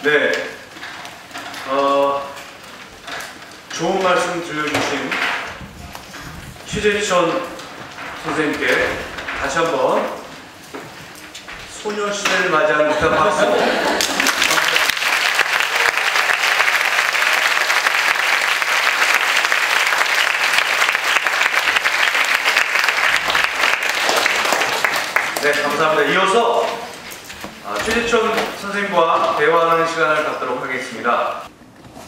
네, 좋은 말씀 들려주신 최재천 선생님께 다시 한번 소녀시대를 맞이하는 듯한 박수. 네, 감사합니다. 이어서 최재천 선생님과 대화하는 시간을 갖도록 하겠습니다.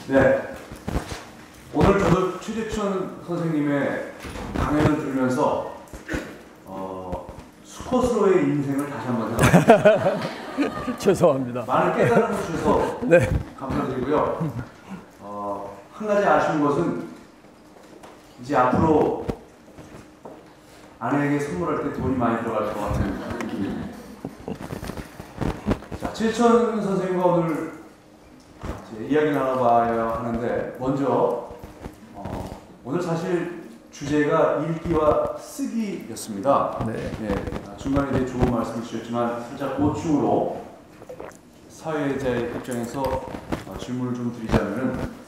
네, 오늘 저도 최재천 선생님의 강연을 들으면서 수컷으로의 인생을 다시 한번 생각합니다. 죄송합니다. 많은 깨달음을 주셔서 네. 감사드리고요. 한 가지 아쉬운 것은 이제 앞으로 아내에게 선물할 때 돈이 많이 들어갈 것 같은 느낌입니다. 자, 최재천 선생님과 오늘 이야기 나눠봐야 하는데 먼저 오늘 사실 주제가 읽기와 쓰기였습니다. 네. 네, 중간에 대해 좋은 말씀을 주셨지만 살짝 보충으로 사회자의 입장에서 질문을 좀 드리자면은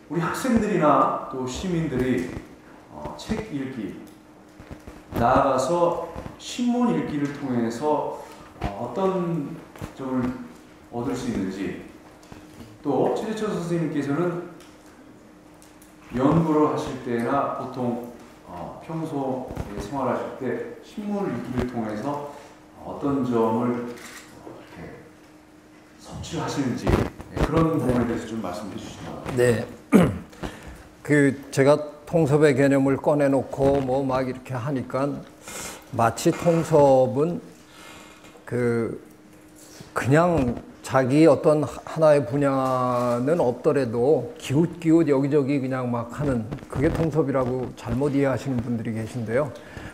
우리 학생들이나 또 시민들이 책 읽기, 나아가서 신문 읽기를 통해서 어떤 점을 얻을 수 있는지, 또 최재철 선생님께서는 연구를 하실 때나 보통 평소에 생활하실 때 신문을 읽기를 통해서 어떤 점을 이렇게 섭취를 하시는지 그런 부분에 대해서 좀 말씀해 주시면. 네. 제가 통섭의 개념을 꺼내놓고 뭐 막 이렇게 하니까 마치 통섭은 그냥 자기 어떤 하나의 분야는 없더라도 기웃기웃 여기저기 그냥 막 하는 그게 통섭이라고 잘못 이해하시는 분들이 계신데요.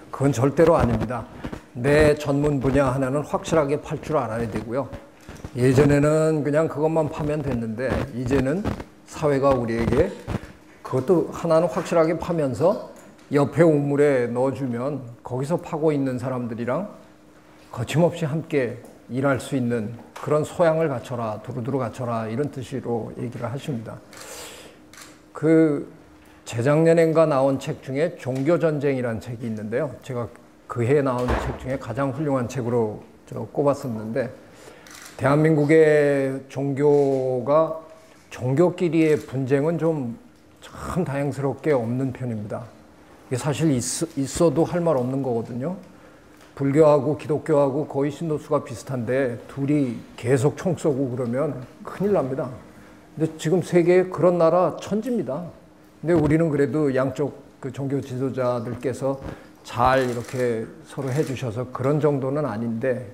그건 절대로 아닙니다. 내 전문 분야 하나는 확실하게 팔 줄 알아야 되고요. 예전에는 그냥 그것만 파면 됐는데 이제는 사회가 우리에게 그것도 하나는 확실하게 파면서 옆에 우물에 넣어주면 거기서 파고 있는 사람들이랑 거침없이 함께 일할 수 있는 그런 소양을 갖춰라, 두루두루 갖춰라 이런 뜻으로 얘기를 하십니다. 재작년인가 나온 책 중에 종교전쟁이라는 책이 있는데요. 제가 그 해에 나온 책 중에 가장 훌륭한 책으로 꼽았었는데, 대한민국의 종교끼리의 분쟁은 좀 참 다행스럽게 없는 편입니다. 이게 사실 있어도 할 말 없는 거거든요. 불교하고 기독교하고 거의 신도수가 비슷한데 둘이 계속 총 쏘고 그러면 큰일 납니다. 근데 지금 세계에 그런 나라 천지입니다. 근데 우리는 그래도 양쪽 종교 지도자들께서 잘 이렇게 서로 해주셔서 그런 정도는 아닌데,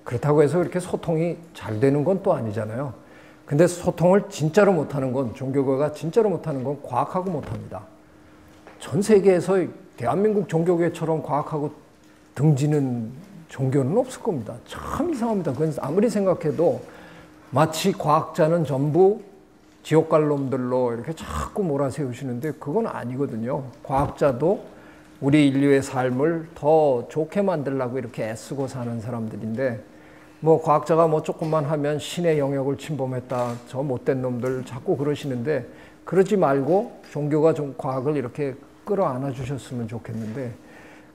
그렇다고 해서 이렇게 소통이 잘 되는 건 또 아니잖아요. 근데 소통을 진짜로 못하는 건, 종교가 진짜로 못하는 건 과학하고 못합니다. 전 세계에서 대한민국 종교계처럼 과학하고 등지는 종교는 없을 겁니다. 참 이상합니다. 그건 아무리 생각해도 마치 과학자는 전부 지옥 갈 놈들로 이렇게 자꾸 몰아세우시는데 그건 아니거든요. 과학자도 우리 인류의 삶을 더 좋게 만들려고 이렇게 애쓰고 사는 사람들인데, 뭐 과학자가 뭐 조금만 하면 신의 영역을 침범했다, 저 못된 놈들 자꾸 그러시는데, 그러지 말고 종교가 좀 과학을 이렇게 끌어안아 주셨으면 좋겠는데,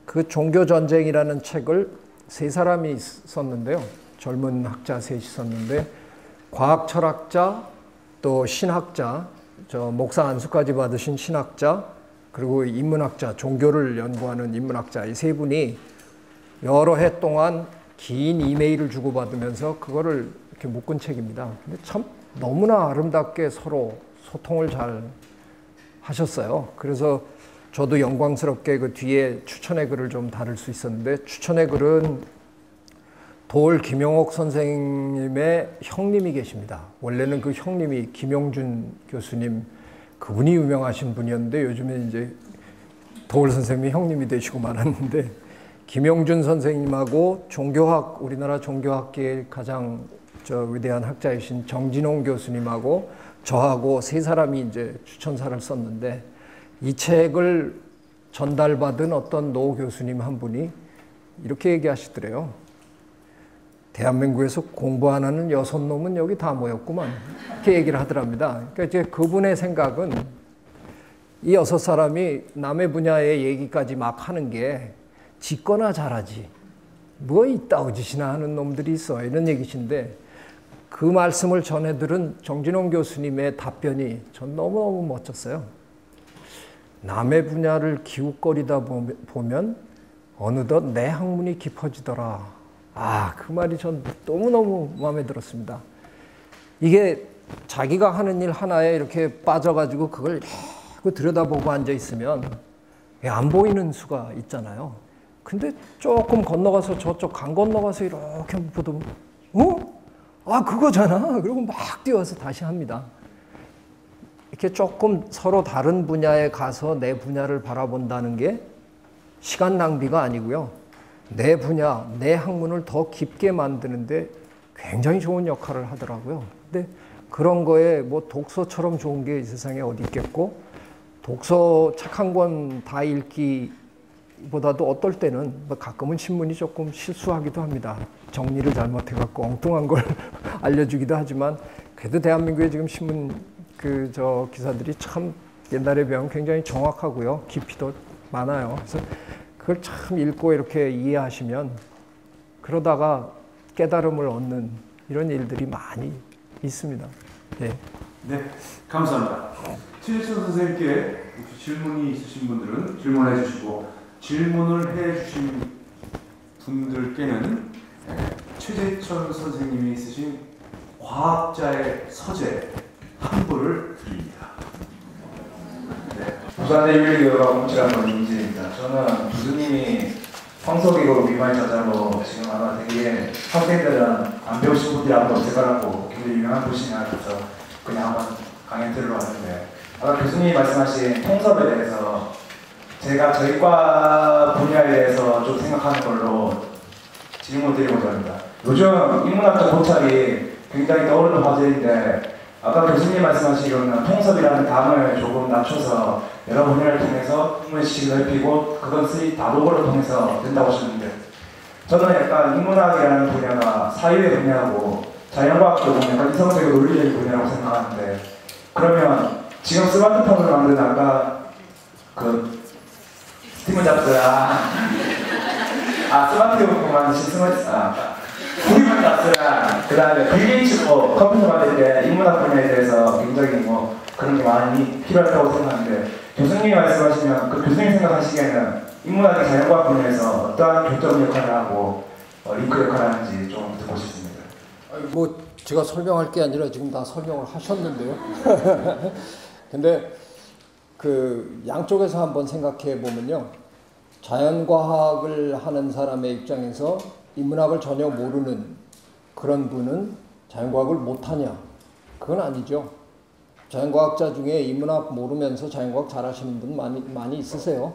그 종교전쟁이라는 책을 세 사람이 썼는데요. 젊은 학자 셋이 썼는데, 과학 철학자, 또 신학자, 목사 안수까지 받으신 신학자, 그리고 인문학자, 종교를 연구하는 인문학자, 이 세 분이 여러 해 동안 긴 이메일을 주고받으면서 그거를 이렇게 묶은 책입니다. 근데 참 너무나 아름답게 서로 소통을 잘 하셨어요. 그래서 저도 영광스럽게 그 뒤에 추천의 글을 좀 다룰 수 있었는데, 추천의 글은 도올 김용옥 선생님의 형님이 계십니다. 원래는 그 형님이 김용준 교수님, 그분이 유명하신 분이었는데 요즘에 이제 도올 선생님이 형님이 되시고 말았는데, 김용준 선생님하고 우리나라 종교학계의 가장 위대한 학자이신 정진홍 교수님하고 저하고 세 사람이 이제 추천사를 썼는데, 이 책을 전달받은 어떤 노 교수님 한 분이 이렇게 얘기하시더래요. 대한민국에서 공부 안 하는 6놈은 여기 다 모였구만. 이렇게 얘기를 하더랍니다. 그러니까 이제 그분의 생각은 이 6사람이 남의 분야의 얘기까지 막 하는 게 짓거나 잘하지, 뭐 이따오 짓이나 하는 놈들이 있어, 이런 얘기신데, 그 말씀을 전해들은 정진홍 교수님의 답변이 전 너무너무 멋졌어요. 남의 분야를 기웃거리다 보면 어느덧 내 학문이 깊어지더라. 그 말이 전 너무너무 마음에 들었습니다. 이게 자기가 하는 일 하나에 이렇게 빠져가지고 그걸 자꾸 들여다보고 앉아있으면 안 보이는 수가 있잖아요. 근데 조금 건너가서 저쪽 강 건너가서 이렇게 보도 그거잖아. 그리고 막 뛰어서 다시 합니다. 이렇게 조금 서로 다른 분야에 가서 내 분야를 바라본다는 게 시간 낭비가 아니고요. 내 분야, 내 학문을 더 깊게 만드는데 굉장히 좋은 역할을 하더라고요. 근데 그런 거에 뭐 독서처럼 좋은 게 이 세상에 어디 있겠고, 독서 책 한 권 다 읽기보다도 어떨 때는 가끔은 신문이 조금 실수하기도 합니다. 정리를 잘못해갖고 엉뚱한 걸 알려주기도 하지만 그래도 대한민국의 지금 신문 기사들이 참 옛날에 비하면 굉장히 정확하고요. 깊이도 많아요. 그래서 그걸 참 읽고 이렇게 이해하시면 그러다가 깨달음을 얻는 이런 일들이 많이 있습니다. 네. 네, 감사합니다. 최재천 선생님께 혹시 질문이 있으신 분들은 질문해 주시고 질문을 해 주신 분들께는 최재천 선생님이 쓰신 과학자의 서재 한 부를 드립니다. 네. 부산대 윤리교육과 공치학원 임진입니다. 저는 교수님이 성서기고 미말 저자로 지금 아마 되게 학생들은 안 배우신 분들이 아무도 없을 거라고 굉장히 유명한 분이시나 해서 그냥 한번 강연 들으러 왔는데 아까 교수님이 말씀하신 통섭에 대해서 제가 저희 과 분야에 대해서 좀 생각하는 걸로 질문 드리고자 합니다. 요즘 인문학적 고찰이 굉장히 떠오르는 화제인데 아까 교수님 말씀하시기로는 통섭이라는 단어를 조금 낮춰서 여러 분야를 통해서 인문식을 넓히고 그건 쓰이 다도고를 통해서 된다고 하셨는데 저는 약간 인문학이라는 분야가 사유의 분야고 자연과학도 보면 약간 이성적인 논리적인 분야라고 생각하는데 그러면 지금 스마트폰을 만든 아까 그 스티븐 잡스랑 스마트폰 만드신 스티븐 잡스랑 그 다음에 빌 게이츠 컴퓨터 만들 때 인문학 분야에 대해서 굉장히 그런 게 많이 필요하다고 생각하는데 교수님이 말씀하시면 그 교수님 생각하시기에는 인문학이 자연과학 분야에서 어떠한 교점 역할을 하고 링크 역할을 하는지 좀 듣고 싶습니다. 제가 설명할 게 아니라 지금 다 설명을 하셨는데요. 근데 그 양쪽에서 한번 생각해 보면요. 자연과학을 하는 사람의 입장에서 인문학을 전혀 모르는 그런 분은 자연과학을 못하냐? 그건 아니죠. 자연과학자 중에 인문학 모르면서 자연과학 잘하시는 분 많이 있으세요.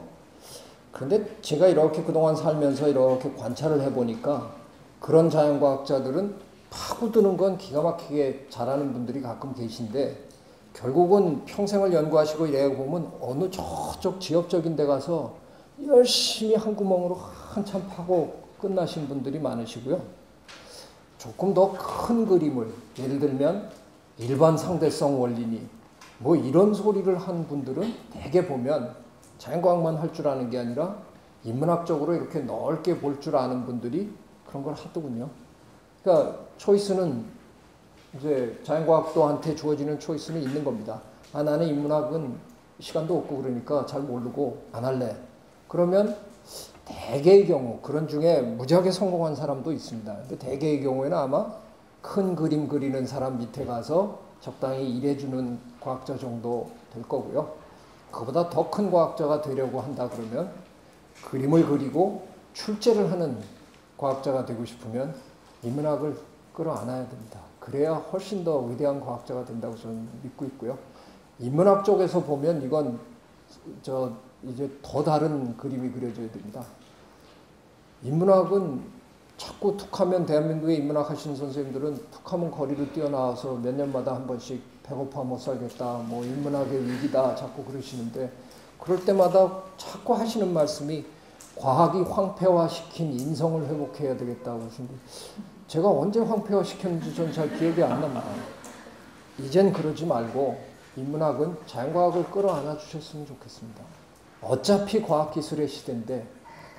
그런데 제가 이렇게 그동안 살면서 이렇게 관찰을 해보니까 그런 자연과학자들은 파고드는 건 기가 막히게 잘하는 분들이 가끔 계신데 결국은 평생을 연구하시고 이래 보면 어느 저쪽 지역적인 데 가서 열심히 한 구멍으로 한참 파고 끝나신 분들이 많으시고요. 조금 더 큰 그림을 예를 들면 일반 상대성 원리니 이런 소리를 한 분들은 대개 보면 자연과학만 할 줄 아는 게 아니라 인문학적으로 이렇게 넓게 볼 줄 아는 분들이 그런 걸 하더군요. 그러니까 초이스는 이제 자연과학도한테 주어지는 초이스는 있는 겁니다. 나는 인문학은 시간도 없고 그러니까 잘 모르고 안 할래. 그러면 대개의 경우 그런 중에 무지하게 성공한 사람도 있습니다. 근데 대개의 경우에는 아마 큰 그림 그리는 사람 밑에 가서 적당히 일해주는 과학자 정도 될 거고요. 그보다 더 큰 과학자가 되려고 한다 그러면 그림을 그리고 출제를 하는 과학자가 되고 싶으면 인문학을 끌어안아야 됩니다. 그래야 훨씬 더 위대한 과학자가 된다고 저는 믿고 있고요. 인문학 쪽에서 보면 이건 이제 더 다른 그림이 그려져야 됩니다. 인문학은 자꾸 툭하면 대한민국의 인문학 하시는 선생님들은 툭하면 거리로 뛰어나와서 몇 년마다 한 번씩 배고파 못 살겠다, 인문학의 위기다 자꾸 그러시는데 그럴 때마다 자꾸 하시는 말씀이 과학이 황폐화시킨 인성을 회복해야 되겠다고 하시는데 제가 언제 황폐화시켰는지 전 잘 기억이 안 납니다. 이젠 그러지 말고 인문학은 자연과학을 끌어안아 주셨으면 좋겠습니다. 어차피 과학기술의 시대인데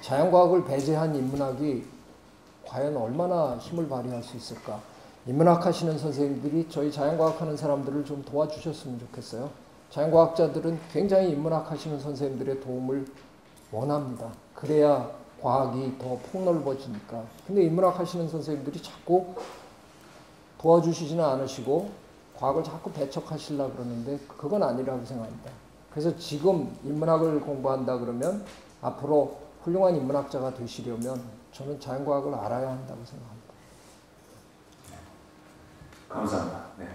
자연과학을 배제한 인문학이 과연 얼마나 힘을 발휘할 수 있을까? 인문학 하시는 선생님들이 저희 자연과학 하는 사람들을 좀 도와주셨으면 좋겠어요. 자연과학자들은 굉장히 인문학 하시는 선생님들의 도움을 원합니다. 그래야 과학이 더 폭넓어지니까. 근데 인문학 하시는 선생님들이 자꾸 도와주시지는 않으시고 과학을 자꾸 배척하시려고 그러는데 그건 아니라고 생각합니다. 그래서 지금 인문학을 공부한다 그러면 앞으로 훌륭한 인문학자가 되시려면 저는 자연과학을 알아야 한다고 생각합니다. 감사합니다. 네.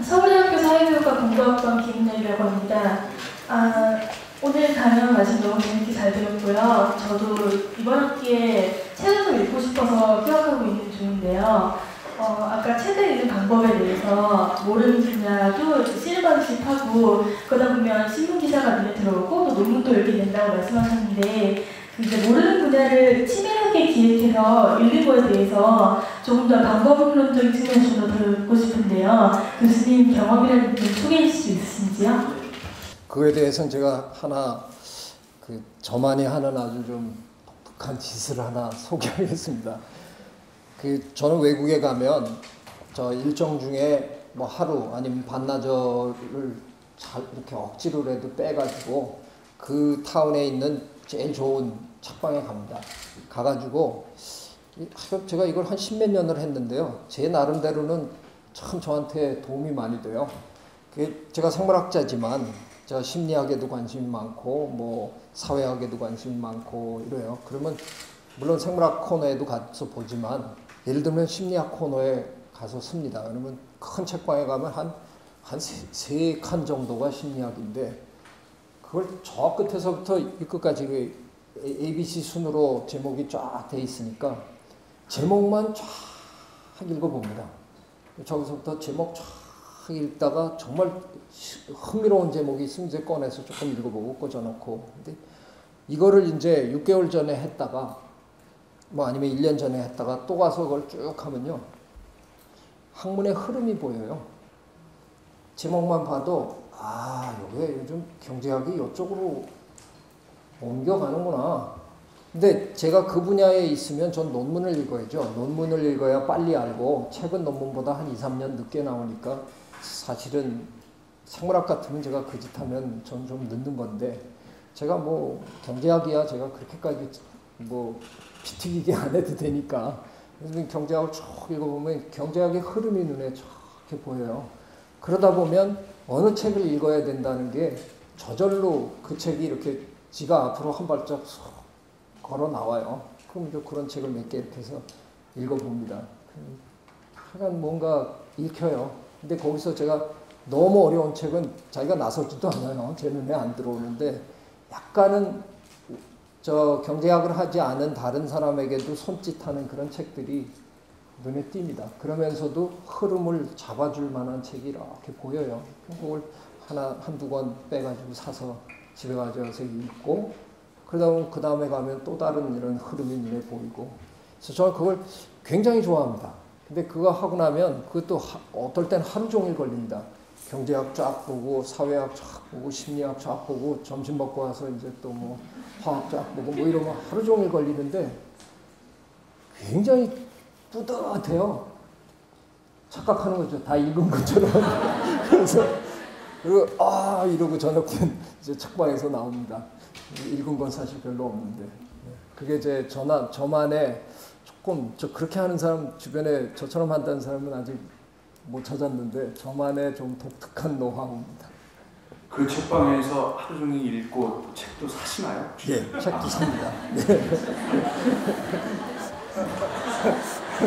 서울대학교 사회교육과 공부학번 김은혜라고 합니다. 오늘 강연 말씀 너무 재밌게 잘 들었고요. 저도 이번 학기에 책을 좀 읽고 싶어서 생각하고 있는 중인데요. 아까 책을 읽는 방법에 대해서 모르는 분야도 실반식하고 그러다 보면 신문기사가 눈에 들어오고 또 논문도 읽게 된다고 말씀하셨는데 이제 모르는 분야를 치밀하게 새롭게 기획해서 읽는 거에 대해서 조금 더 방법론적인 측면에서 좀 더 듣고 싶은데요. 교수님 경험이라든지 소개해 주실 수 있으신지요? 그거에 대해서는 제가 하나 저만이 하는 아주 좀 독특한 짓을 하나 소개하겠습니다. 저는 외국에 가면 저 일정 중에 뭐 하루 아니면 반나절을 잘 이렇게 억지로라도 빼가지고 그 타운에 있는 제일 좋은 책방에 갑니다. 가가지고 제가 이걸 한 10몇 년을 했는데요. 제 나름대로는 참 저한테 도움이 많이 돼요. 제가 생물학자지만 저 심리학에도 관심이 많고 뭐 사회학에도 관심이 많고 이래요. 그러면 물론 생물학 코너에도 가서 보지만 예를 들면 심리학 코너에 가서 씁니다. 그러면 큰 책방에 가면 한 세 칸 정도가 심리학인데 그걸 저 끝에서부터 이 끝까지 ABC 순으로 제목이 쫙 돼 있으니까 제목만 쫙 읽어봅니다. 저기서부터 제목 쫙 읽다가 정말 흥미로운 제목이 있으면 이제 꺼내서 조금 읽어보고 꽂아놓고. 근데 이거를 이제 6개월 전에 했다가 뭐 아니면 1년 전에 했다가 또 가서 그걸 쭉 하면요. 학문의 흐름이 보여요. 제목만 봐도 요게 요즘 경제학이 이쪽으로 옮겨가는구나. 근데 제가 그 분야에 있으면 전 논문을 읽어야죠. 논문을 읽어야 빨리 알고 책은 논문보다 한 2, 3년 늦게 나오니까 사실은 생물학 같으면 제가 그 짓 하면 전 좀 늦는 건데 제가 뭐 경제학이야 제가 그렇게까지 뭐 피튀기게 안 해도 되니까 그래서 경제학을 쭉 읽어보면 경제학의 흐름이 눈에 쫙 이렇게 보여요. 그러다 보면 어느 책을 읽어야 된다는 게 저절로 그 책이 이렇게 지가 앞으로 한 발짝 걸어 나와요. 그럼 이제 그런 책을 몇 개 이렇게 해서 읽어봅니다. 하여간 뭔가 읽혀요. 근데 거기서 제가 너무 어려운 책은 자기가 나서지도 않아요. 제 눈에 안 들어오는데 약간은 저 경제학을 하지 않은 다른 사람에게도 손짓하는 그런 책들이 눈에 띕니다. 그러면서도 흐름을 잡아줄 만한 책이 이렇게 보여요. 그걸 한두 권 빼가지고 사서 집에 가져와서 읽고 그러다 보면 그 다음에 가면 또 다른 이런 흐름이 눈에 보이고 그래서 저는 그걸 굉장히 좋아합니다. 근데 그거 하고 나면 그것도 어떨 땐 하루 종일 걸립니다. 경제학 쫙 보고 사회학 쫙 보고 심리학 쫙 보고 점심 먹고 와서 이제 또 뭐 화학 쫙 보고 뭐 이러면 하루 종일 걸리는데 굉장히 뿌듯해요. 착각하는 거죠. 다 읽은 것처럼. 그래서 그리고 이러고 저녁엔 이제 책방에서 나옵니다. 읽은 건 사실 별로 없는데 그게 이제 저만의 조금 그렇게 하는 사람 주변에 저처럼 한다는 사람은 아직 못 찾았는데 저만의 좀 독특한 노하우입니다. 그 책방에서 하루 종일 읽고 책도 사시나요? 예, 책도 삽니다. 네.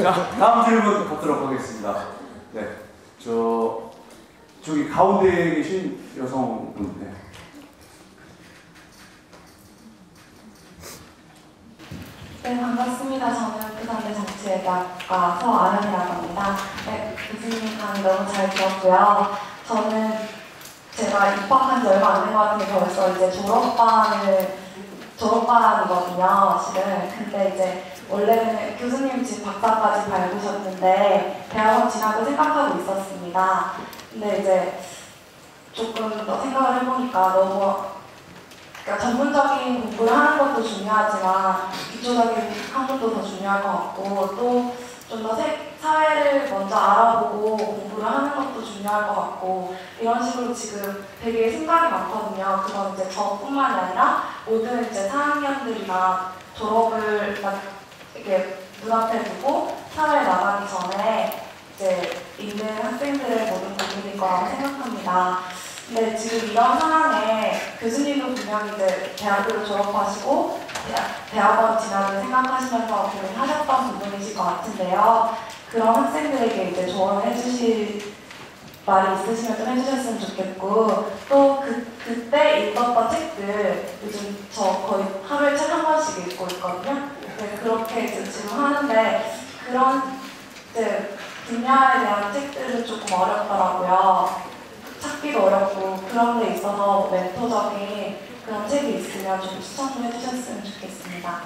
자, 다음 질문 받도록 하겠습니다. 네, 저기 가운데에 계신 여성분. 네. 네, 반갑습니다. 저는 부산대 정치외교학과 서아련이라고 합니다. 네, 교수님 강의 너무 잘 들었고요. 저는 제가 입학한 지 얼마 안 된 것 같은데 벌써 이제 졸업반이거든요, 실은. 근데 이제 원래는 교수님 지금 박사까지 밟으셨는데 대학원 진학을 생각하고 있었습니다. 근데 이제 조금 더 생각을 해보니까 너무 그러니까 전문적인 공부를 하는 것도 중요하지만 기초적인 학문도 더 중요할 것 같고 또 좀 더 사회를 먼저 알아보고 공부를 하는 것도 중요할 것 같고 이런 식으로 지금 되게 생각이 많거든요. 그건 이제 저뿐만이 아니라 모든 이제 4학년들이나 졸업을 이렇게 눈앞에 두고 사회에 나가기 전에 이제 있는 학생들의 모든 고민일 거라고 생각합니다. 근데 지금 이런 상황에 교수님도 분명히 이제 대학교를 졸업하시고 대학원 진학을 생각하시면서 고민하셨던 부분이실 것 같은데요. 그런 학생들에게 이제 조언을 해주실 말이 있으시면 좀 해주셨으면 좋겠고 또 그때 읽었던 책들 요즘 저 거의 하루에 책 한 권씩 읽고 있거든요. 네, 그렇게 이제 지금 하는데 그런 이제 분야에 대한 책들은 조금 어렵더라고요. 찾기도 어렵고 그런 데 있어서 멘토적인 그런 책이 있으면 좀 추천 좀 해주셨으면 좋겠습니다.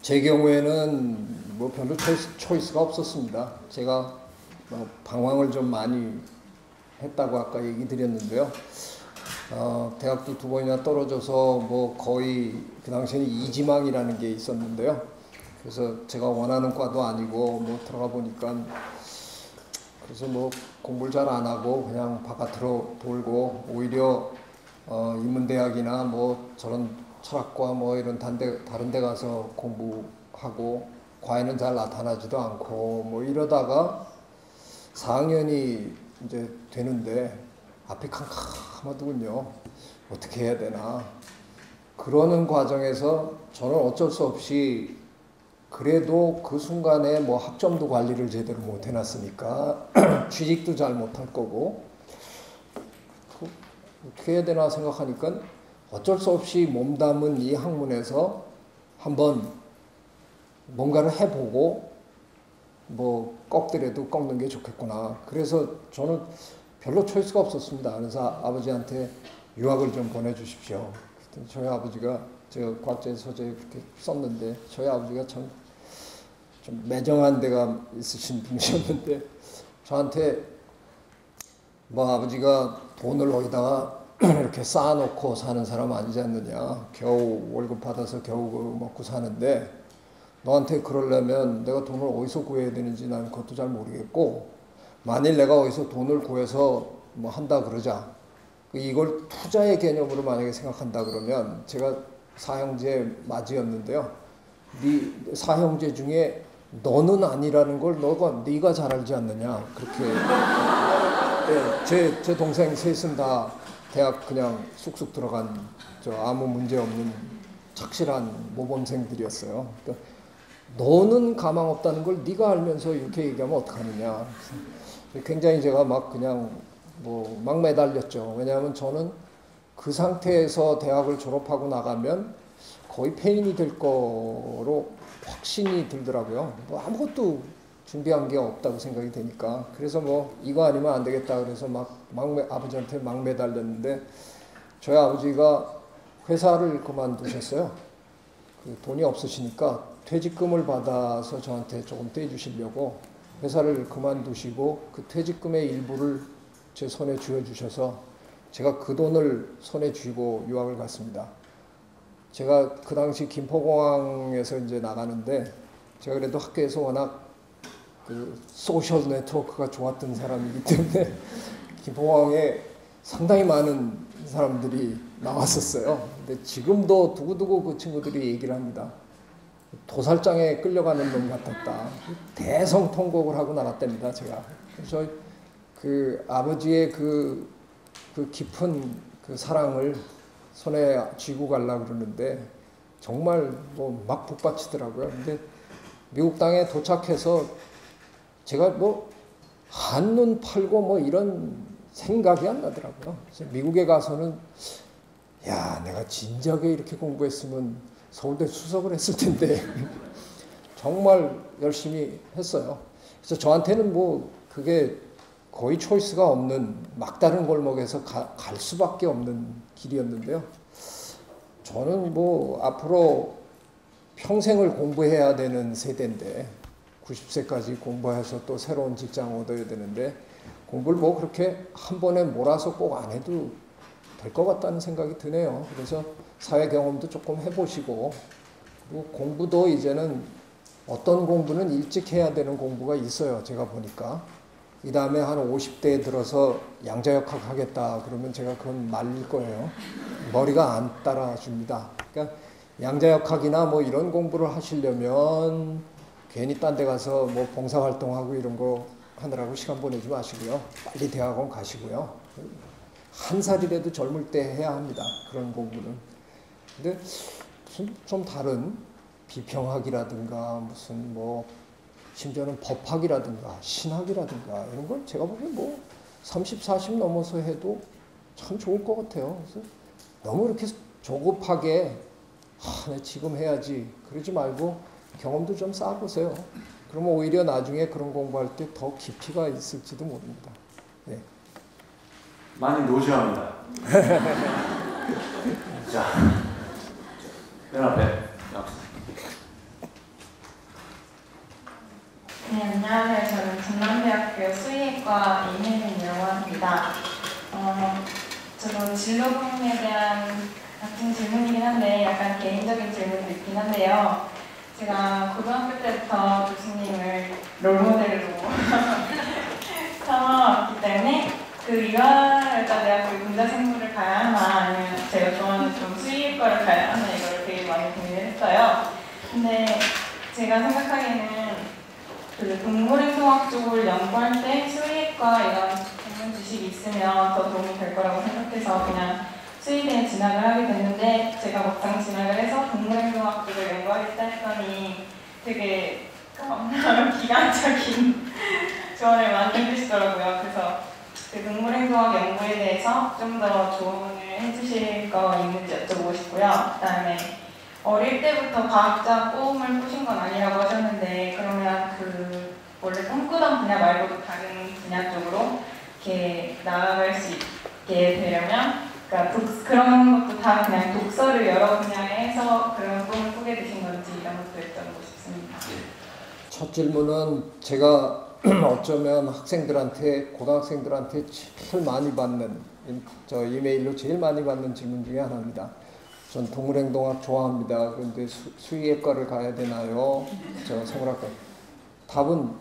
제 경우에는 뭐 별로 초이스가 없었습니다. 제가 방황을 좀 많이 했다고 아까 얘기 드렸는데요. 대학도 2번이나 떨어져서 뭐 거의 그 당시에는 이지망이라는 게 있었는데요. 그래서 제가 원하는 과도 아니고 뭐 들어가 보니까 그래서 뭐 공부를 잘 안 하고 그냥 바깥으로 돌고 오히려 인문대학이나 뭐 저런 철학과 뭐 이런 다른 데 가서 공부하고 과외는 잘 나타나지도 않고 뭐 이러다가 4학년이 이제 되는데 앞이 캄캄하더군요. 어떻게 해야 되나. 그러는 과정에서 저는 어쩔 수 없이 그래도 그 순간에 뭐 학점도 관리를 제대로 못 해놨으니까 취직도 잘 못할 거고 어떻게 해야 되나 생각하니까 어쩔 수 없이 몸담은 이 학문에서 한번 뭔가를 해보고 뭐 꺾더라도 꺾는 게 좋겠구나. 그래서 저는 별로 초이스가 없었습니다. 그래서 아버지한테 유학을 좀 보내주십시오. 저희 아버지가 제가 과제 서재에 그렇게 썼는데 저희 아버지가 참 좀 매정한 데가 있으신 분이셨는데 저한테 뭐 아버지가 돈을 어디다가 이렇게 쌓아놓고 사는 사람 아니지 않느냐. 겨우 월급 받아서 겨우 먹고 사는데 너한테 그러려면 내가 돈을 어디서 구해야 되는지 난 그것도 잘 모르겠고 만일 내가 어디서 돈을 구해서 뭐 한다 그러자 이걸 투자의 개념으로 만약에 생각한다 그러면 제가 사형제 맞이였는데요. 네 사형제 중에 너는 아니라는 걸 네가 잘 알지 않느냐. 그렇게 네, 제 동생 셋은 다 대학 그냥 쑥쑥 들어간 아무 문제 없는 착실한 모범생들이었어요. 그러니까 너는 가망 없다는 걸 네가 알면서 이렇게 얘기하면 어떡하느냐. 굉장히 제가 막 그냥 막 매달렸죠. 왜냐하면 저는 그 상태에서 대학을 졸업하고 나가면 거의 폐인이 될 거로 확신이 들더라고요. 뭐 아무것도 준비한 게 없다고 생각이 되니까. 그래서 뭐 이거 아니면 안 되겠다 그래서 아버지한테 막 매달렸는데 저희 아버지가 회사를 그만두셨어요. 돈이 없으시니까 퇴직금을 받아서 저한테 조금 떼주시려고 회사를 그만두시고 그 퇴직금의 일부를 제 손에 쥐어주셔서 제가 그 돈을 손에 쥐고 유학을 갔습니다. 제가 그 당시 김포공항에서 이제 나가는데 제가 그래도 학교에서 워낙 그 소셜 네트워크가 좋았던 사람이기 때문에 김포공항에 상당히 많은 사람들이 나왔었어요. 근데 지금도 두고두고 그 친구들이 얘기를 합니다. 도살장에 끌려가는 놈 같았다. 대성통곡을 하고 나갔답니다, 제가. 그래서 그 아버지의 그 깊은 그 사랑을 손에 쥐고 가려고 그러는데 정말 뭐 막 북받치더라고요. 근데 미국 땅에 도착해서 제가 뭐 한눈 팔고 뭐 이런 생각이 안 나더라고요. 그래서 미국에 가서는 야, 내가 진작에 이렇게 공부했으면 서울대 수석을 했을 텐데 정말 열심히 했어요. 그래서 저한테는 뭐 그게 거의 초이스가 없는 막다른 골목에서 갈 수밖에 없는 길이었는데요. 저는 뭐 앞으로 평생을 공부해야 되는 세대인데 90세까지 공부해서 또 새로운 직장 얻어야 되는데 공부를 뭐 그렇게 한 번에 몰아서 꼭 안 해도 될 것 같다는 생각이 드네요. 그래서 사회 경험도 조금 해보시고 그리고 공부도 이제는 어떤 공부는 일찍 해야 되는 공부가 있어요. 제가 보니까. 이 다음에 한 50대에 들어서 양자역학 하겠다 그러면 제가 그건 말릴 거예요. 머리가 안 따라줍니다. 그러니까 양자역학이나 뭐 이런 공부를 하시려면 괜히 딴 데 가서 뭐 봉사활동하고 이런 거 하느라고 시간 보내지 마시고요. 빨리 대학원 가시고요. 한 살이라도 젊을 때 해야 합니다. 그런 공부는. 근데 무슨 좀 다른 비평학이라든가 무슨 뭐 심지어는 법학이라든가 신학이라든가 이런 건 제가 보기엔 뭐 30, 40 넘어서 해도 참 좋을 것 같아요. 그래서 너무 이렇게 조급하게 내 지금 해야지 그러지 말고 경험도 좀 쌓아보세요. 그러면 오히려 나중에 그런 공부할 때 더 깊이가 있을지도 모릅니다. 네. 많이 노시합니다. 자, 맨 앞에 안녕하세요. 저는 전남대학교 수의학과 이혜민이라고 합니다. 저도 진로 고민에 대한 같은 질문이긴 한데 약간 개인적인 질문도 있긴 한데요. 제가 고등학교 때부터 교수님을 롤모델로 삼아왔기 때문에 의과대학교 군자생물을 가야 하나 아니면 제가 좋아하는 좀 수의과를 가야 하나 이걸 되게 많이 고민을 했어요. 근데 제가 생각하기에는 동물행동학 쪽을 연구할 때 수의과 이런 전문 지식이 있으면 더 도움이 될 거라고 생각해서 그냥 수의대에 진학을 하게 됐는데 제가 막상 진학을 해서 동물행동학 쪽을 연구하겠다 했더니 되게 기간적인 조언을 많이 해주시더라고요. 그래서 그 동물행동학 연구에 대해서 좀 더 조언을 해주실 거 있는지 여쭤보고 싶고요. 그다음에 어릴 때부터 과학자 꿈을 꾸신 건 아니라고 하셨는데 그러면 원래 꿈꾸던 분야 말고도 다른 분야 쪽으로 이렇게 나아갈 수 있게 되려면 그러니까 그런 것도 다 그냥 독서를 여러 분야에 해서 그런 꿈을 꾸게 되신 건지 이런 것도 여쭤보고 싶습니다. 첫 질문은 제가 어쩌면 고등학생들한테 제일 많이 받는 이메일로 제일 많이 받는 질문 중에 하나입니다. 전 동물행동학 좋아합니다. 그런데 수의학과를 가야 되나요? 생물학과.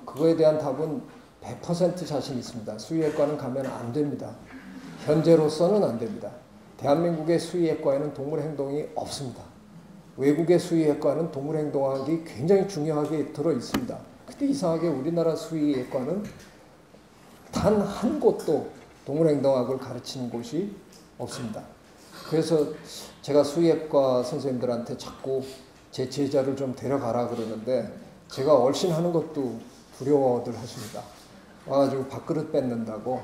그거에 대한 답은 100% 자신 있습니다. 수의학과는 가면 안 됩니다. 현재로서는 안 됩니다. 대한민국의 수의학과에는 동물행동이 없습니다. 외국의 수의학과는 동물행동학이 굉장히 중요하게 들어 있습니다. 근데 이상하게 우리나라 수의학과는 단 한 곳도 동물행동학을 가르치는 곳이 없습니다. 그래서 제가 수의학과 선생님들한테 자꾸 제 제자를 좀 데려가라 그러는데 제가 얼씬하는 것도 두려워들 하십니다. 와가지고 밥그릇 뺏는다고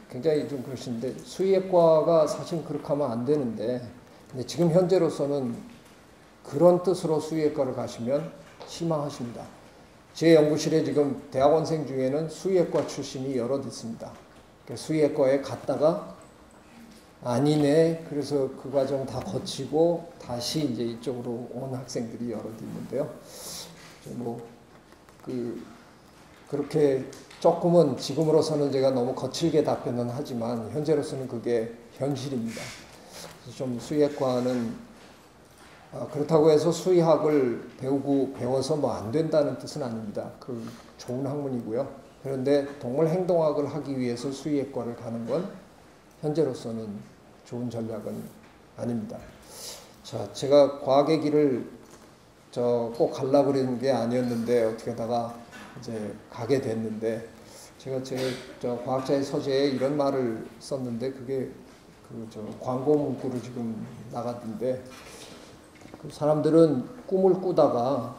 굉장히 좀 그러시는데 수의학과가 사실 그렇게 하면 안 되는데 근데 지금 현재로서는 그런 뜻으로 수의학과를 가시면 실망하십니다. 제 연구실에 지금 대학원생 중에는 수의학과 출신이 여럿 있습니다. 수의학과에 갔다가 아니네. 그래서 그 과정 다 거치고 다시 이제 이쪽으로 온 학생들이 여럿 있는데요. 그렇게 조금은 지금으로서는 제가 너무 거칠게 답변은 하지만 현재로서는 그게 현실입니다. 그래서 좀 수의학과는 그렇다고 해서 수의학을 배워서 뭐 안 된다는 뜻은 아닙니다. 그 좋은 학문이고요. 그런데 동물 행동학을 하기 위해서 수의학과를 가는 건 현재로서는 좋은 전략은 아닙니다. 자, 제가 과학의 길을 꼭 가려고 그러는 게 아니었는데 어떻게 하다가 이제 가게 됐는데 제가 과학자의 서재에 이런 말을 썼는데 그게 광고 문구로 지금 나갔는데 그 사람들은 꿈을 꾸다가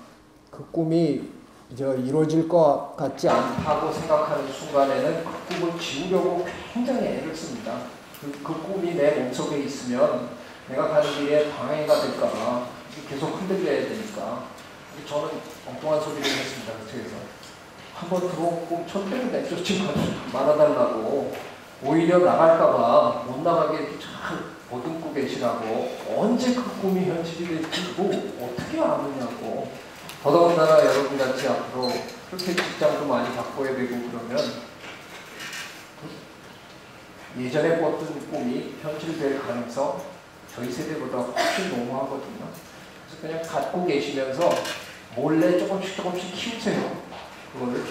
그 꿈이 이루어질 것 같지 않다고 생각하는 순간에는 그 꿈을 지우려고 굉장히 애를 씁니다. 그 꿈이 내 몸속에 있으면 내가 가는 길에 방해가 될까봐 계속 흔들려야 되니까 저는 엉뚱한 소리를 했습니다. 그래서 한번 들어온 꿈 절대로 내쫓지 말아달라고 오히려 나갈까봐 못 나가게 잘 보듬고 계시라고 언제 그 꿈이 현실이 될지 어떻게 아느냐고 더더군다나 여러분같이 앞으로 그렇게 직장도 많이 바꿔야 되고 그러면 예전에 꿨던 꿈이 현실될 가능성 저희 세대보다 훨씬 농후하거든요. 그래서 그냥 갖고 계시면서 몰래 조금씩 키우세요. 그거를.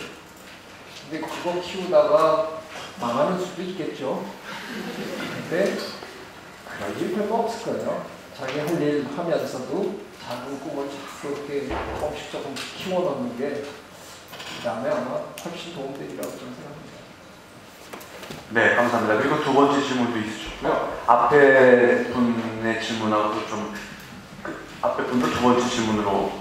근데 그거 키우다가 망하는 수도 있겠죠. 근데 그럴 일 별거 없을 거예요. 자기 할 일 하면서도 작은 꿈을 자꾸 이렇게 조금씩 키워놓는 게 그다음에 아마 훨씬 도움되리라고 저는 생각합니다. 네, 감사합니다. 그리고 두 번째 질문도 있으셨고요. 앞에 분의 질문하고도 앞에 분도 두 번째 질문으로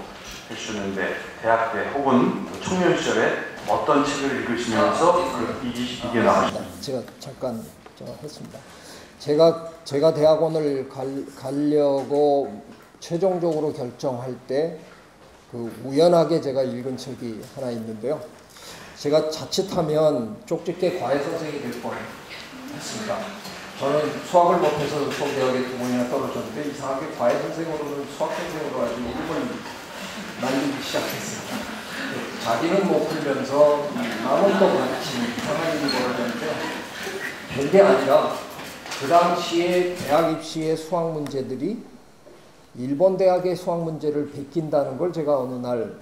해주셨는데 대학 때 혹은 청년 시절에 어떤 책을 읽으시면서 이게 나왔습니다. 제가 잠깐 했습니다. 제가 대학원을 가려고 최종적으로 결정할 때 우연하게 제가 읽은 책이 하나 있는데요. 제가 자칫하면 쪽집게 과외 선생이 될 뻔했습니다. 저는 수학을 못해서 수학대학에 2번이나 떨어졌는데 이상하게 과외 선생으로는 수학 선생으로 아주 이름을 날리기 시작했습니다. 자기는 못 풀면서 남은 또 같이 이상한 일이 벌어졌는데 그게 아니라 그 당시에 대학 입시의 수학 문제들이 일본 대학의 수학 문제를 베낀다는 걸 제가 어느 날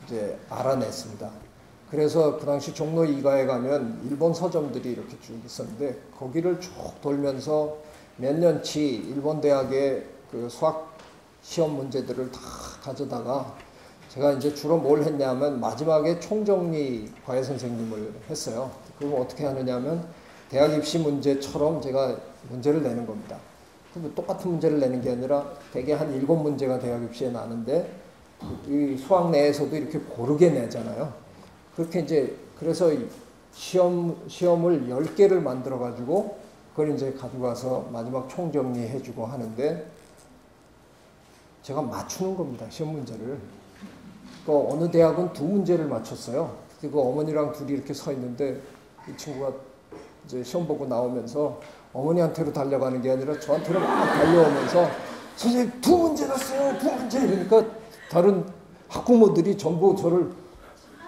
이제 알아냈습니다. 그래서 그 당시 종로 2가에 가면 일본 서점들이 이렇게 쭉 있었는데 거기를 쭉 돌면서 몇 년치 일본 대학의 그 수학 시험 문제들을 다 가져다가 제가 이제 주로 뭘 했냐면 마지막에 총정리 과외 선생님을 했어요. 그럼 어떻게 하느냐면 대학 입시 문제처럼 제가 문제를 내는 겁니다. 똑같은 문제를 내는 게 아니라 대개 한 7문제가 대학 입시에 나는데 이 수학 내에서도 이렇게 고르게 내잖아요. 그렇게 이제 그래서 시험을 10개를 만들어 가지고 그걸 이제 가져가서 마지막 총정리해 주고 하는데 제가 맞추는 겁니다. 시험 문제를. 또 어느 대학은 2문제를 맞췄어요. 그리고 어머니랑 둘이 이렇게 서 있는데 이 친구가 이제 시험 보고 나오면서 어머니한테로 달려가는 게 아니라 저한테로 막 달려오면서 선생님 2문제 났어요. 2문제 이러니까 다른 학부모들이 전부 저를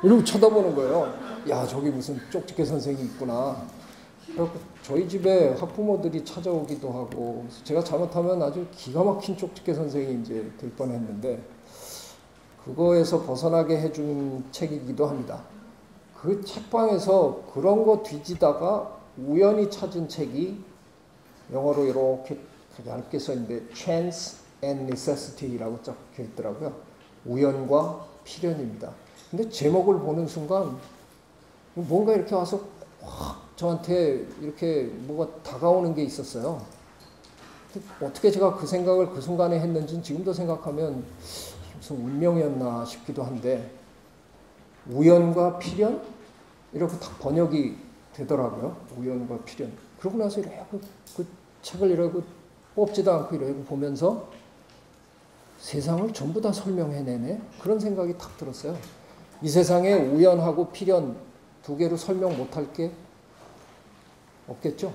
이러고 쳐다보는 거예요. 야, 저기 무슨 쪽집게 선생이 있구나. 그래서 저희 집에 학부모들이 찾아오기도 하고 제가 잘못하면 아주 기가 막힌 쪽집게 선생이 이제 될 뻔했는데 그거에서 벗어나게 해준 책이기도 합니다. 그 책방에서 그런 거 뒤지다가 우연히 찾은 책이 영어로 이렇게 얇게 써있는데 Chance and Necessity라고 적혀 있더라고요. 우연과 필연입니다. 근데 제목을 보는 순간 뭔가 이렇게 와서 확 저한테 이렇게 뭐가 다가오는 게 있었어요. 어떻게 제가 그 생각을 그 순간에 했는지는 지금도 생각하면 무슨 운명이었나 싶기도 한데 우연과 필연? 이렇게 딱 번역이 되더라고요. 우연과 필연. 그러고 나서 이렇게 그 책을 이러고 뽑지도 않고 이러고 보면서 세상을 전부 다 설명해내네? 그런 생각이 탁 들었어요. 이 세상에 우연하고 필연 2개로 설명 못할 게 없겠죠?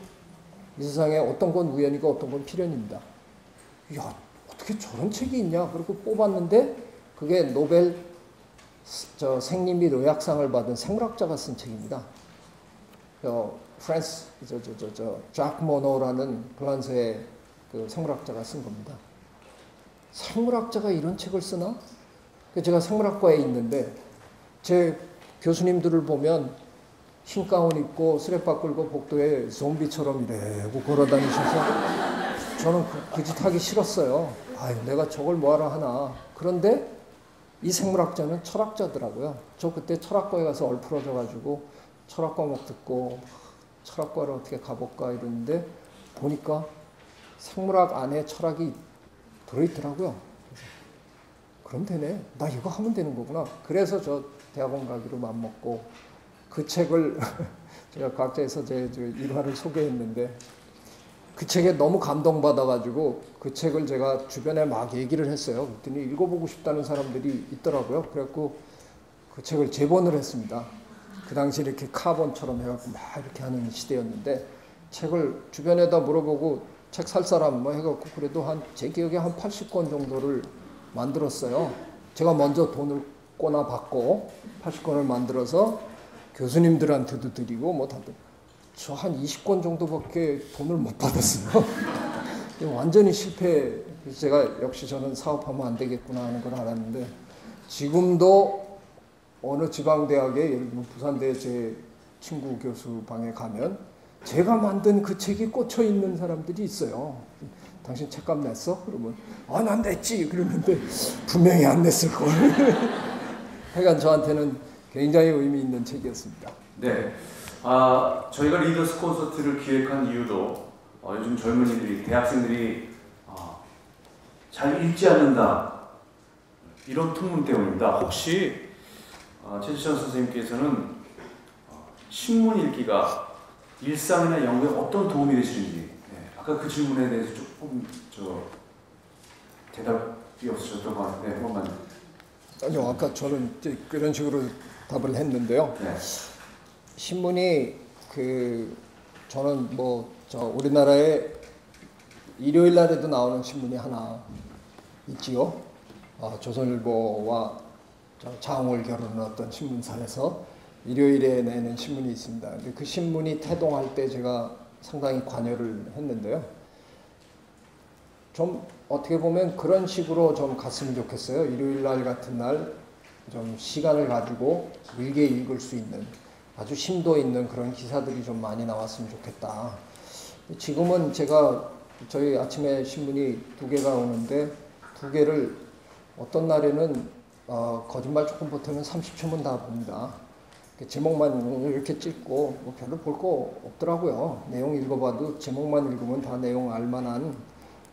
이 세상에 어떤 건 우연이고 어떤 건 필연입니다. 야, 어떻게 저런 책이 있냐? 그리고 뽑았는데 그게 노벨 생리 및 의학상을 받은 생물학자가 쓴 책입니다. 프랑스 작 모노라는 프랑스의 그 생물학자가 쓴 겁니다. 생물학자가 이런 책을 쓰나? 제가 생물학과에 있는데 제 교수님들을 보면 흰 가운 입고 쓰레빠 끌고 복도에 좀비처럼 이래고 걸어다니셔서 저는 그 짓 하기 싫었어요. 아유, 내가 저걸 뭐하러 하나. 그런데 이 생물학자는 철학자더라고요. 저 그때 철학과에 가서 얼풀어져가지고 철학 과목 듣고 철학과를 어떻게 가볼까 이러는데 보니까 생물학 안에 철학이 들어있더라고요. 그럼 되네. 나 이거 하면 되는 거구나. 그래서 저 대학원 가기로 맘먹고 그 책을 제가 과학자에서 제 일화를 소개했는데 그 책에 너무 감동받아가지고 그 책을 제가 주변에 막 얘기를 했어요. 그랬더니 읽어보고 싶다는 사람들이 있더라고요. 그래갖고 그 책을 재본을 했습니다. 그 당시 이렇게 카본처럼 해갖고 막 이렇게 하는 시대였는데 책을 주변에다 물어보고 책 살 사람 뭐 해갖고 그래도 제 기억에 한 80권 정도를 만들었어요. 제가 먼저 돈을 꼬나 받고 80권을 만들어서 교수님들한테도 드리고 뭐 다들 저 한 20권 정도밖에 돈을 못 받았어요. 완전히 실패. 그래서 제가 역시 저는 사업하면 안 되겠구나 하는 걸 알았는데 지금도 어느 지방대학에 예를 들면 부산대 제 친구 교수 방에 가면 제가 만든 그 책이 꽂혀 있는 사람들이 있어요. 당신 책값 냈어? 그러면 난 냈지. 그러는데 분명히 안 냈을 걸. 하여간 저한테는 굉장히 의미 있는 책이었습니다. 네. 저희가 리더스 콘서트를 기획한 이유도 요즘 젊은이들이, 대학생들이 잘 읽지 않는다. 이런 통문 때문입니다. 혹시 최지천 선생님께서는 신문 읽기가 일상이나 연구에 어떤 도움이 되시는지, 아까 그 질문에 대해서 조금 대답이 없으셨던 것 같은데 한 번만. 아니요, 아까 저는 그런 식으로 답을 했는데요. 네. 신문이 저는 우리나라에 일요일 날에도 나오는 신문이 하나 있지요. 조선일보와 자웅을 겨루는 어떤 신문사에서 일요일에 내는 신문이 있습니다. 근데 그 신문이 태동할 때 제가 상당히 관여를 했는데요. 좀 어떻게 보면 그런 식으로 좀 갔으면 좋겠어요. 일요일 날 같은 날 좀 시간을 가지고 길게 읽을 수 있는 아주 심도 있는 그런 기사들이 좀 많이 나왔으면 좋겠다. 지금은 제가 저희 아침에 신문이 2개가 오는데 2개를 어떤 날에는 거짓말 조금 보태면 30초면 다 봅니다. 제목만 이렇게 찍고 뭐 별로 볼 거 없더라고요. 내용 읽어봐도 제목만 읽으면 다 내용 알만한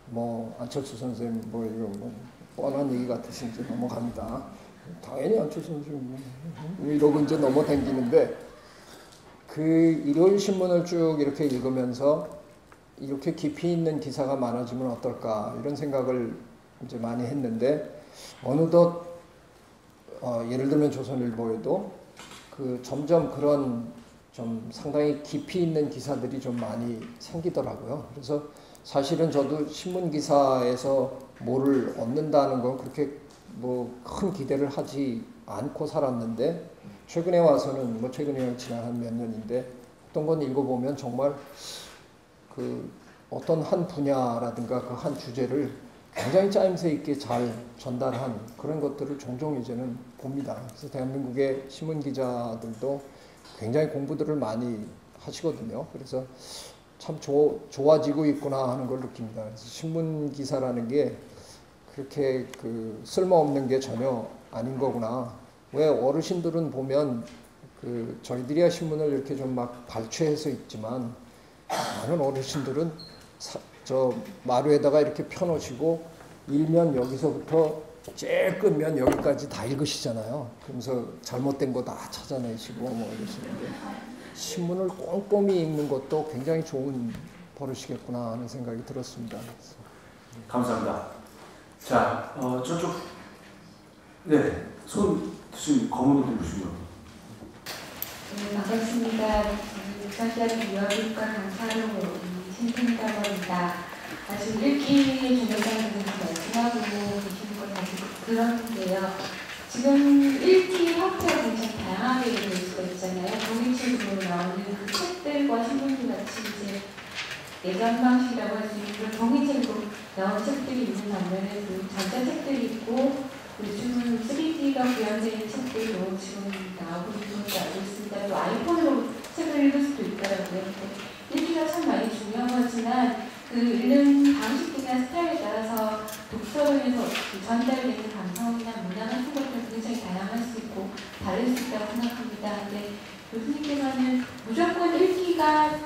뭐 안철수 선생님 뭐 이거 뭐 뻔한 얘기 같아서 이제 넘어갑니다. 당연히 안철수 선생님 이러고 이제 넘어다니는데 그 일요일 신문을 쭉 이렇게 읽으면서 이렇게 깊이 있는 기사가 많아지면 어떨까 이런 생각을 이제 많이 했는데 어느덧 예를 들면 조선일보에도 그 점점 그런 좀 상당히 깊이 있는 기사들이 좀 많이 생기더라고요. 그래서 사실은 저도 신문 기사에서 뭐를 얻는다는 건 그렇게 뭐 큰 기대를 하지 않고 살았는데 최근에 와서는 뭐 최근에 지난 한 몇 년인데 어떤 건 읽어보면 정말 그 어떤 한 분야라든가 그 한 주제를 굉장히 짜임새 있게 잘 전달한 그런 것들을 종종 이제는 봅니다. 그래서 대한민국의 신문 기자들도 굉장히 공부들을 많이 하시거든요. 그래서 참 좋아지고 있구나 하는 걸 느낍니다. 그래서 신문 기사라는 게 그렇게 그 쓸모없는 게 전혀 아닌 거구나. 왜 어르신들은 보면 그 저희들이야 신문을 이렇게 좀 막 발췌해서 읽지만 많은 어르신들은 저 마루에다가 이렇게 펴놓으시고 일면 여기서부터 제일 끝면 여기까지 다 읽으시잖아요. 그러면서 잘못된 거 다 찾아내시고 뭐 이러시는데 신문을 꼼꼼히 읽는 것도 굉장히 좋은 버릇이겠구나 하는 생각이 들었습니다. 그래서. 감사합니다. 자, 저쪽, 네, 손 드신 검은 옷 입으시고요. 네, 반갑습니다. 부산대학교 유아교육과 강사로 신승이라고 합니다. 지금 읽기 중요하다는 말씀하고 계시는 걸 다시 들었는데요. 지금 읽기 형태가 굉장히 다양하게 될 수가 있잖아요. 종이책으로 나오는 그 책들과 신문들 같이 이제 예전 방식이라고 할 수 있는 그런 종이책으로 나온 책들이 있는 반면에 그 전자책들이 있고 요즘은 3D가 구현되는 책들도 지금 나오고 있는 것도 알고 있습니다. 또 아이폰으로 책을 읽을 수도 있더라고요. 읽기가 참 많이 중요한 거지만 그 읽는 방식이나 스타일에 따라서 독서로에서 전달되는 감성이나 문화 같은 것들은 굉장히 다양할 수 있고 다를 수 있다고 생각합니다. 근데 교수님께서는 무조건 읽기라는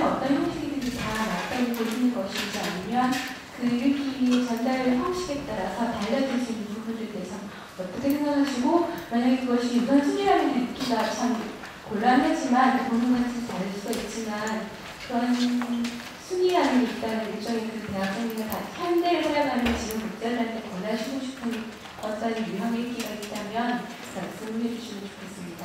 어떤 형식이든지 다 맞다고 보시는 것인지 아니면 그 읽기 전달 형식에 따라서 달라질 수 있는 부분들에 대해서 어떻게 생각하시고 만약에 그것이 우선순위라는 읽기가 참 곤란하지만 보는 것은 다를 수가 있지만 그런 순위라는 게 있다는 일종의 그 대학생이나 현대를 살아가는 지금 목자들한테 권하시고 싶은 어떤 유형 읽기가 있다면 말씀을 해주시면 좋겠습니다.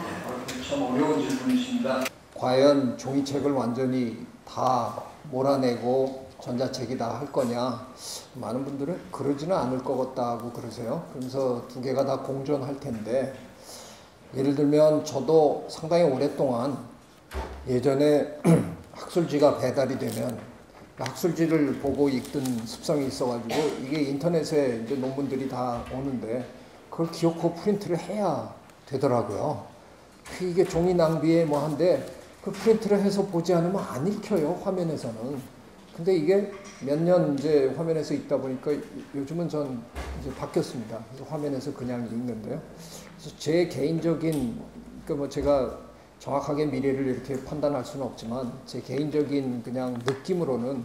참 어려운 질문이십니다. 과연 종이책을 완전히 다 몰아내고 전자책이다 할 거냐? 많은 분들은 그러지는 않을 것 같다고 그러세요. 그러면서 2개가 다 공존할 텐데 예를 들면 저도 상당히 오랫동안 예전에 학술지가 배달이 되면 학술지를 보고 읽던 습성이 있어가지고 이게 인터넷에 이제 논문들이 다 오는데 그걸 기어코 프린트를 해야 되더라고요. 이게 종이 낭비에 뭐 한데 그 프린트를 해서 보지 않으면 안 읽혀요, 화면에서는. 근데 이게 몇 년 이제 화면에서 읽다 보니까 요즘은 전 이제 바뀌었습니다. 그래서 화면에서 그냥 읽는데요. 그래서 제 개인적인, 그러니까 뭐 제가 정확하게 미래를 이렇게 판단할 수는 없지만 제 개인적인 그냥 느낌으로는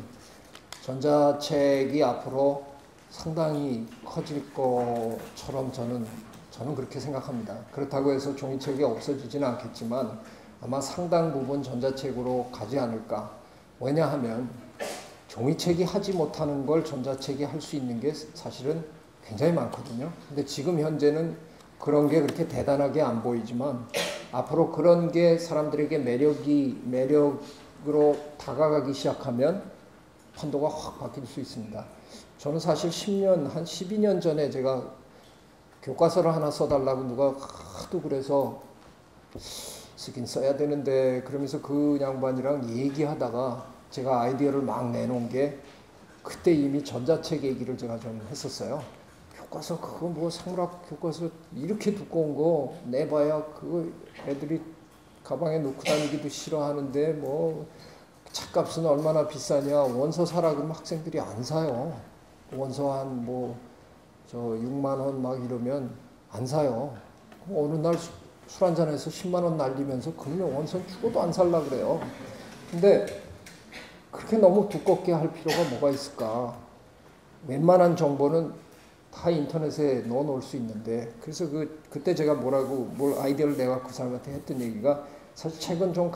전자책이 앞으로 상당히 커질 것처럼 저는 그렇게 생각합니다. 그렇다고 해서 종이책이 없어지지는 않겠지만 아마 상당 부분 전자책으로 가지 않을까. 왜냐하면 종이책이 하지 못하는 걸 전자책이 할 수 있는 게 사실은 굉장히 많거든요. 근데 지금 현재는 그런 게 그렇게 대단하게 안 보이지만 앞으로 그런 게 사람들에게 매력으로 다가가기 시작하면 판도가 확 바뀔 수 있습니다. 저는 사실 한 12년 전에 제가 교과서를 하나 써달라고 누가 하도 그래서 쓰긴 써야 되는데 그러면서 그 양반이랑 얘기하다가 제가 아이디어를 막 내놓은 게 그때 이미 전자책 얘기를 제가 좀 했었어요. 교과서 그거 뭐 생물학 교과서 이렇게 두꺼운 거 내봐야 그거 애들이 가방에 넣고 다니기도 싫어하는데 뭐 책값은 얼마나 비싸냐. 원서 사라 그러면 학생들이 안 사요. 원서 한 뭐 저 6만 원 막 이러면 안 사요. 어느 날 술 한잔해서 10만 원 날리면서 그러면 원서는 죽어도 안 살라 그래요. 근데 그렇게 너무 두껍게 할 필요가 뭐가 있을까. 웬만한 정보는 다 인터넷에 넣어놓을 수 있는데 그래서 그때 제가 뭘 아이디어를 내갖고 그 사람한테 했던 얘기가 사실 책은 좀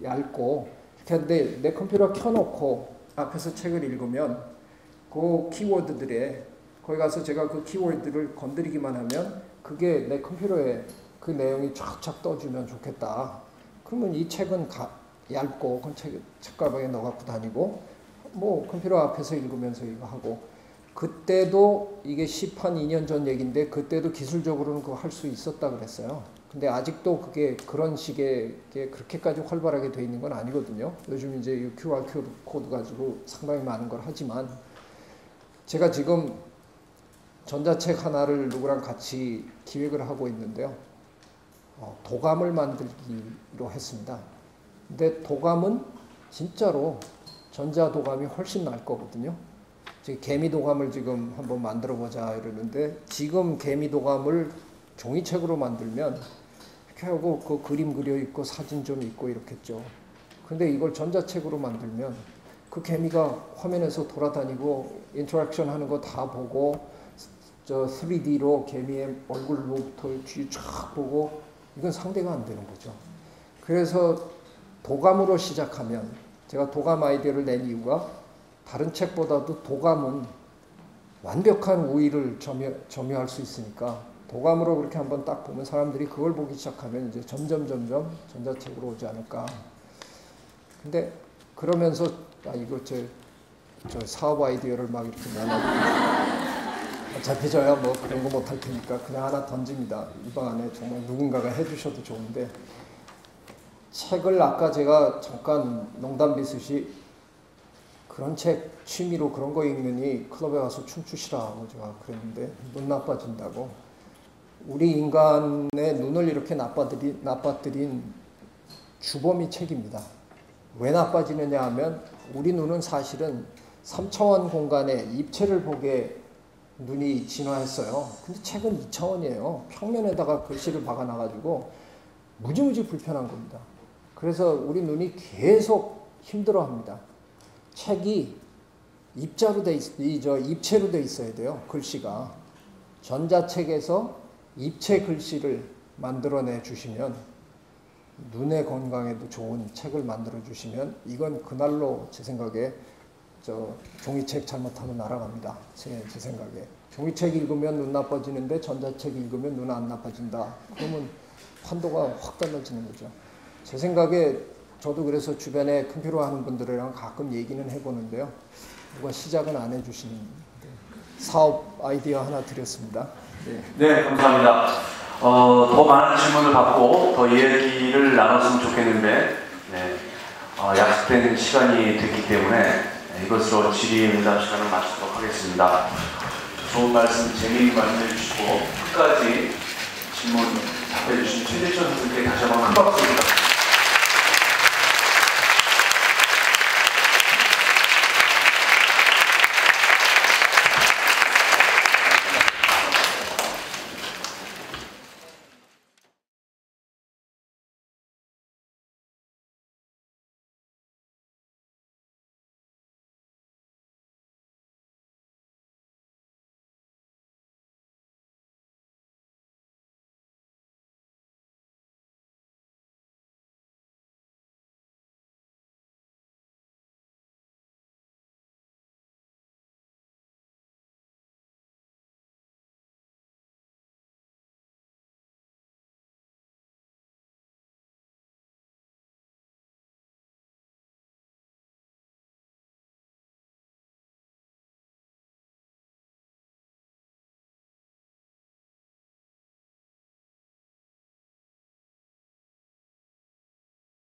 얇고 이렇게 하는데 내 컴퓨터 켜놓고 앞에서 책을 읽으면 그 키워드들에 거기 가서 제가 그 키워드를 건드리기만 하면 그게 내 컴퓨터에 그 내용이 쫙쫙 떠주면 좋겠다. 그러면 이 책은 얇고 그건 책가방에 넣어갖고 다니고 뭐 컴퓨터 앞에서 읽으면서 이거 하고 그때도 이게 12년 전 얘기인데 그때도 기술적으로는 그거 할 수 있었다 그랬어요. 근데 아직도 그게 그런 식의 게 그렇게까지 활발하게 돼 있는 건 아니거든요. 요즘 이제 이 QR 코드 가지고 상당히 많은 걸 하지만 제가 지금 전자책 하나를 누구랑 같이 기획을 하고 있는데요. 도감을 만들기로 했습니다. 근데 도감은 진짜로 전자도감이 훨씬 나을 거거든요. 개미도감을 지금 한번 만들어보자 이러는데 지금 개미도감을 종이책으로 만들면 이렇게 하고 그 그림 그려 있고 사진 좀 있고 이렇겠죠. 근데 이걸 전자책으로 만들면 그 개미가 화면에서 돌아다니고 인터랙션 하는 거 다 보고 저 3D로 개미의 얼굴로부터 뒤 쫙 보고 이건 상대가 안 되는 거죠. 그래서 도감으로 시작하면 제가 도감 아이디어를 낸 이유가 다른 책보다도 도감은 완벽한 우위를 점유할 수 있으니까 도감으로 그렇게 한번 딱 보면 사람들이 그걸 보기 시작하면 이제 점점 전자책으로 오지 않을까. 근데 그러면서 이거 저 사업 아이디어를 막 이렇게 내놔도 어차피 저야 뭐 그런 거 못할 테니까 그냥 하나 던집니다. 이 방 안에 정말 누군가가 해주셔도 좋은데 책을 아까 제가 잠깐 농담 비슷이 그런 책 취미로 그런 거 읽느니 클럽에 가서 춤추시라고 제가 그랬는데 눈 나빠진다고. 우리 인간의 눈을 이렇게 나빠뜨린 주범이 책입니다. 왜 나빠지느냐 하면 우리 눈은 사실은 3차원 공간에 입체를 보게 눈이 진화했어요. 근데 책은 2차원이에요. 평면에다가 글씨를 박아놔가지고 무지무지 불편한 겁니다. 그래서 우리 눈이 계속 힘들어합니다. 책이 입체로 돼 있어야 돼요. 글씨가. 전자책에서 입체 글씨를 만들어내 주시면 눈의 건강에도 좋은 책을 만들어 주시면 이건 그날로 제 생각에 종이책 잘못하면 날아갑니다. 제 생각에. 종이책 읽으면 눈 나빠지는데 전자책 읽으면 눈 안 나빠진다. 그러면 판도가 확 달라지는 거죠. 제 생각에 저도 그래서 주변에 컴퓨터 하는 분들이랑 가끔 얘기는 해보는데요. 누가 시작은 안 해주시는데 사업 아이디어 하나 드렸습니다. 네, 감사합니다. 더 많은 질문을 받고 더 얘기를 나눴으면 좋겠는데 약속된 시간이 됐기 때문에 이것으로 질의응답 시간을 마치도록 하겠습니다. 좋은 말씀, 재미있는 말씀 해주시고 끝까지